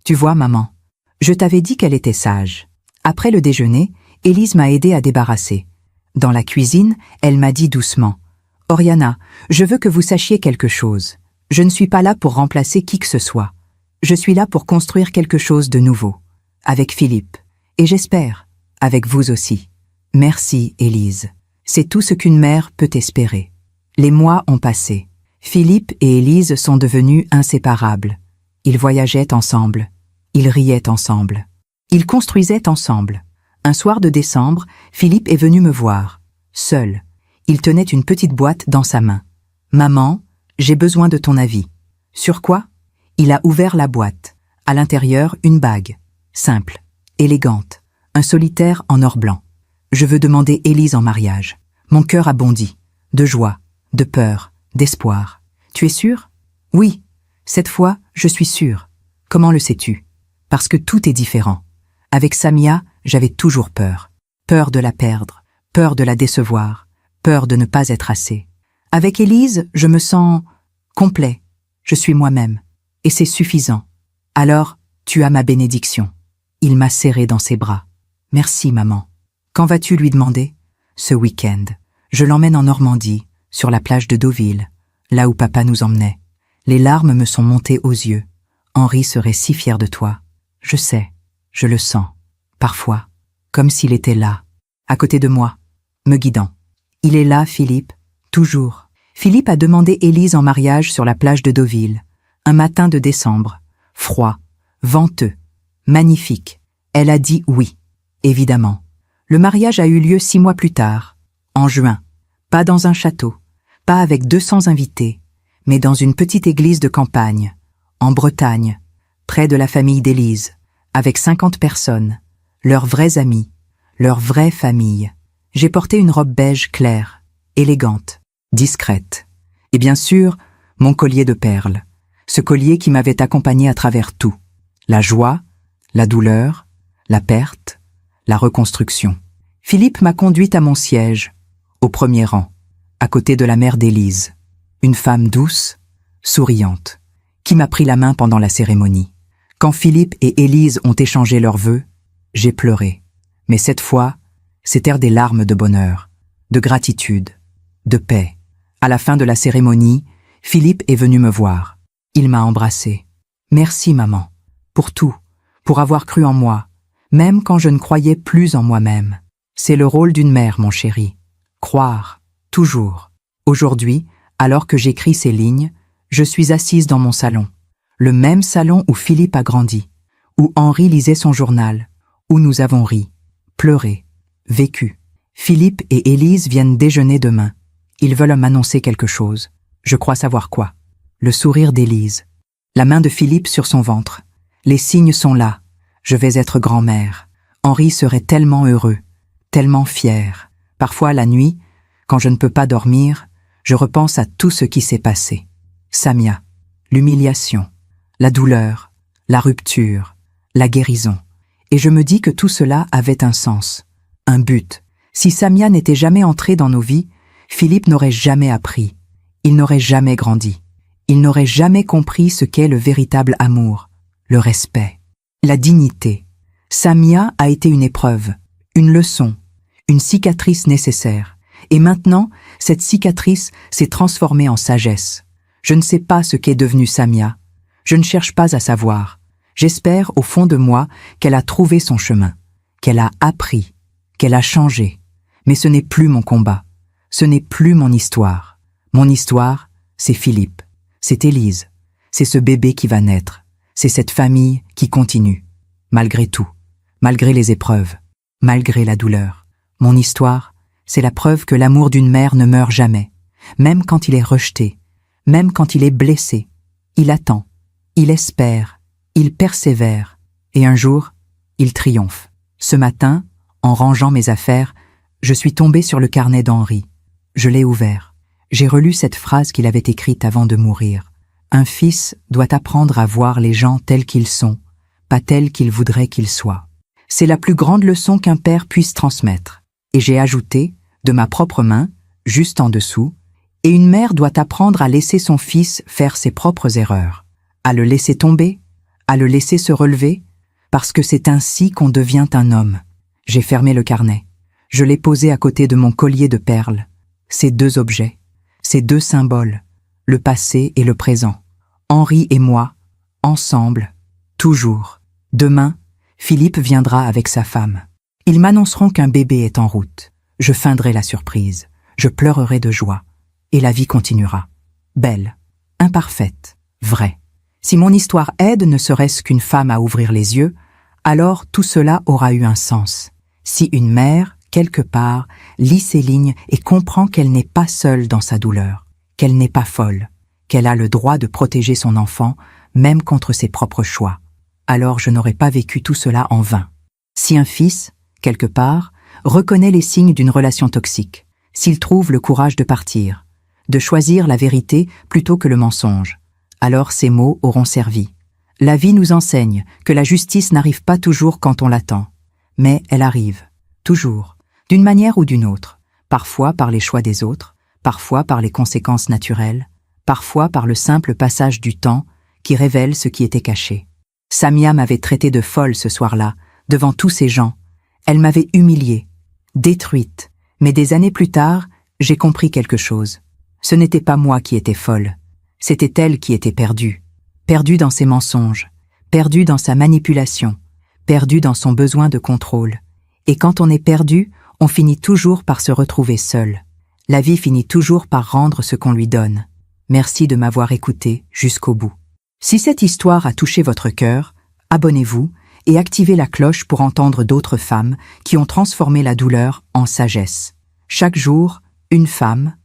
Tu vois, maman, je t'avais dit qu'elle était sage. Après le déjeuner, Élise m'a aidé à débarrasser. Dans la cuisine, elle m'a dit doucement « Oriana, je veux que vous sachiez quelque chose. Je ne suis pas là pour remplacer qui que ce soit. Je suis là pour construire quelque chose de nouveau. Avec Philippe. Et j'espère, avec vous aussi. Merci, Élise. C'est tout ce qu'une mère peut espérer. » Les mois ont passé. Philippe et Élise sont devenus inséparables. Ils voyageaient ensemble. Ils riaient ensemble. Ils construisaient ensemble. Un soir de décembre, Philippe est venu me voir, seul. Il tenait une petite boîte dans sa main. « Maman, j'ai besoin de ton avis. » Sur quoi? Il a ouvert la boîte. À l'intérieur, une bague. Simple, élégante, un solitaire en or blanc. Je veux demander Élise en mariage. Mon cœur a bondi. De joie, de peur, d'espoir. Tu es sûr? Oui. Cette fois, je suis sûre. Comment le sais-tu? Parce que tout est différent. Avec Samia, j'avais toujours peur. Peur de la perdre, peur de la décevoir, peur de ne pas être assez. Avec Élise, je me sens complet. Je suis moi-même. Et c'est suffisant. Alors, tu as ma bénédiction. Il m'a serré dans ses bras. Merci, maman. Quand vas-tu lui demander? Ce week-end. Je l'emmène en Normandie, sur la plage de Deauville, là où papa nous emmenait. Les larmes me sont montées aux yeux. Henri serait si fier de toi. Je sais, je le sens. Parfois, comme s'il était là, à côté de moi, me guidant. Il est là, Philippe, toujours. Philippe a demandé Élise en mariage sur la plage de Deauville, un matin de décembre, froid, venteux, magnifique. Elle a dit oui, évidemment. Le mariage a eu lieu 6 mois plus tard, en juin, pas dans un château, pas avec 200 invités, mais dans une petite église de campagne, en Bretagne, près de la famille d'Élise, avec 50 personnes, leurs vrais amis, leur vraie famille. J'ai porté une robe beige claire, élégante, discrète. Et bien sûr, mon collier de perles, ce collier qui m'avait accompagné à travers tout. La joie, la douleur, la perte, la reconstruction. Philippe m'a conduite à mon siège, au premier rang, à côté de la mère d'Élise, une femme douce, souriante, qui m'a pris la main pendant la cérémonie. Quand Philippe et Élise ont échangé leurs vœux, j'ai pleuré. Mais cette fois, c'étaient des larmes de bonheur, de gratitude, de paix. À la fin de la cérémonie, Philippe est venu me voir. Il m'a embrassée. Merci, maman, pour tout, pour avoir cru en moi, même quand je ne croyais plus en moi-même. C'est le rôle d'une mère, mon chéri. Croire, toujours. Aujourd'hui, alors que j'écris ces lignes, je suis assise dans mon salon. Le même salon où Philippe a grandi, où Henri lisait son journal, où nous avons ri, pleuré, vécu. Philippe et Élise viennent déjeuner demain. Ils veulent m'annoncer quelque chose. Je crois savoir quoi. Le sourire d'Élise. La main de Philippe sur son ventre. Les signes sont là. Je vais être grand-mère. Henri serait tellement heureux, tellement fier. Parfois, la nuit, quand je ne peux pas dormir, je repense à tout ce qui s'est passé. Samia, l'humiliation, la douleur, la rupture, la guérison. Et je me dis que tout cela avait un sens, un but. Si Samia n'était jamais entrée dans nos vies, Philippe n'aurait jamais appris, il n'aurait jamais grandi, il n'aurait jamais compris ce qu'est le véritable amour, le respect, la dignité. Samia a été une épreuve, une leçon, une cicatrice nécessaire. Et maintenant, cette cicatrice s'est transformée en sagesse. Je ne sais pas ce qu'est devenue Samia. Je ne cherche pas à savoir. J'espère au fond de moi qu'elle a trouvé son chemin, qu'elle a appris, qu'elle a changé. Mais ce n'est plus mon combat. Ce n'est plus mon histoire. Mon histoire, c'est Philippe. C'est Élise. C'est ce bébé qui va naître. C'est cette famille qui continue. Malgré tout. Malgré les épreuves. Malgré la douleur. Mon histoire, c'est la preuve que l'amour d'une mère ne meurt jamais. Même quand il est rejeté. Même quand il est blessé. Il attend. Il espère. Il persévère. Et un jour, il triomphe. Ce matin, en rangeant mes affaires, je suis tombée sur le carnet d'Henri. Je l'ai ouvert. J'ai relu cette phrase qu'il avait écrite avant de mourir. Un fils doit apprendre à voir les gens tels qu'ils sont, pas tels qu'il voudrait qu'ils soient. C'est la plus grande leçon qu'un père puisse transmettre. Et j'ai ajouté, de ma propre main, juste en dessous, et une mère doit apprendre à laisser son fils faire ses propres erreurs, à le laisser tomber, à le laisser se relever, parce que c'est ainsi qu'on devient un homme. J'ai fermé le carnet. Je l'ai posé à côté de mon collier de perles. Ces deux objets, ces deux symboles, le passé et le présent. Henri et moi, ensemble, toujours. Demain, Philippe viendra avec sa femme. Ils m'annonceront qu'un bébé est en route. Je feindrai la surprise. Je pleurerai de joie. Et la vie continuera. Belle, imparfaite, vraie. Si mon histoire aide ne serait-ce qu'une femme à ouvrir les yeux, alors tout cela aura eu un sens. Si une mère, quelque part, lit ces lignes et comprend qu'elle n'est pas seule dans sa douleur, qu'elle n'est pas folle, qu'elle a le droit de protéger son enfant, même contre ses propres choix. Alors je n'aurais pas vécu tout cela en vain. Si un fils, quelque part, reconnaît les signes d'une relation toxique, s'il trouve le courage de partir, de choisir la vérité plutôt que le mensonge, alors ces mots auront servi. La vie nous enseigne que la justice n'arrive pas toujours quand on l'attend, mais elle arrive, toujours, d'une manière ou d'une autre, parfois par les choix des autres, parfois par les conséquences naturelles, parfois par le simple passage du temps qui révèle ce qui était caché. Samia m'avait traité de folle ce soir-là, devant tous ces gens. Elle m'avait humiliée, détruite, mais des années plus tard, j'ai compris quelque chose. Ce n'était pas moi qui étais folle, c'était elle qui était perdue. Perdue dans ses mensonges, perdue dans sa manipulation, perdue dans son besoin de contrôle. Et quand on est perdu, on finit toujours par se retrouver seul. La vie finit toujours par rendre ce qu'on lui donne. Merci de m'avoir écouté jusqu'au bout. Si cette histoire a touché votre cœur, abonnez-vous et activez la cloche pour entendre d'autres femmes qui ont transformé la douleur en sagesse. Chaque jour, une femme,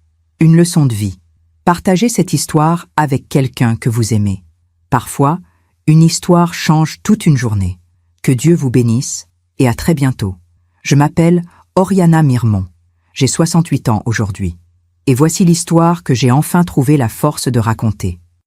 une leçon de vie. Partagez cette histoire avec quelqu'un que vous aimez. Parfois, une histoire change toute une journée. Que Dieu vous bénisse et à très bientôt. Je m'appelle Oriana Mirmont. J'ai 68 ans aujourd'hui. Et voici l'histoire que j'ai enfin trouvé la force de raconter.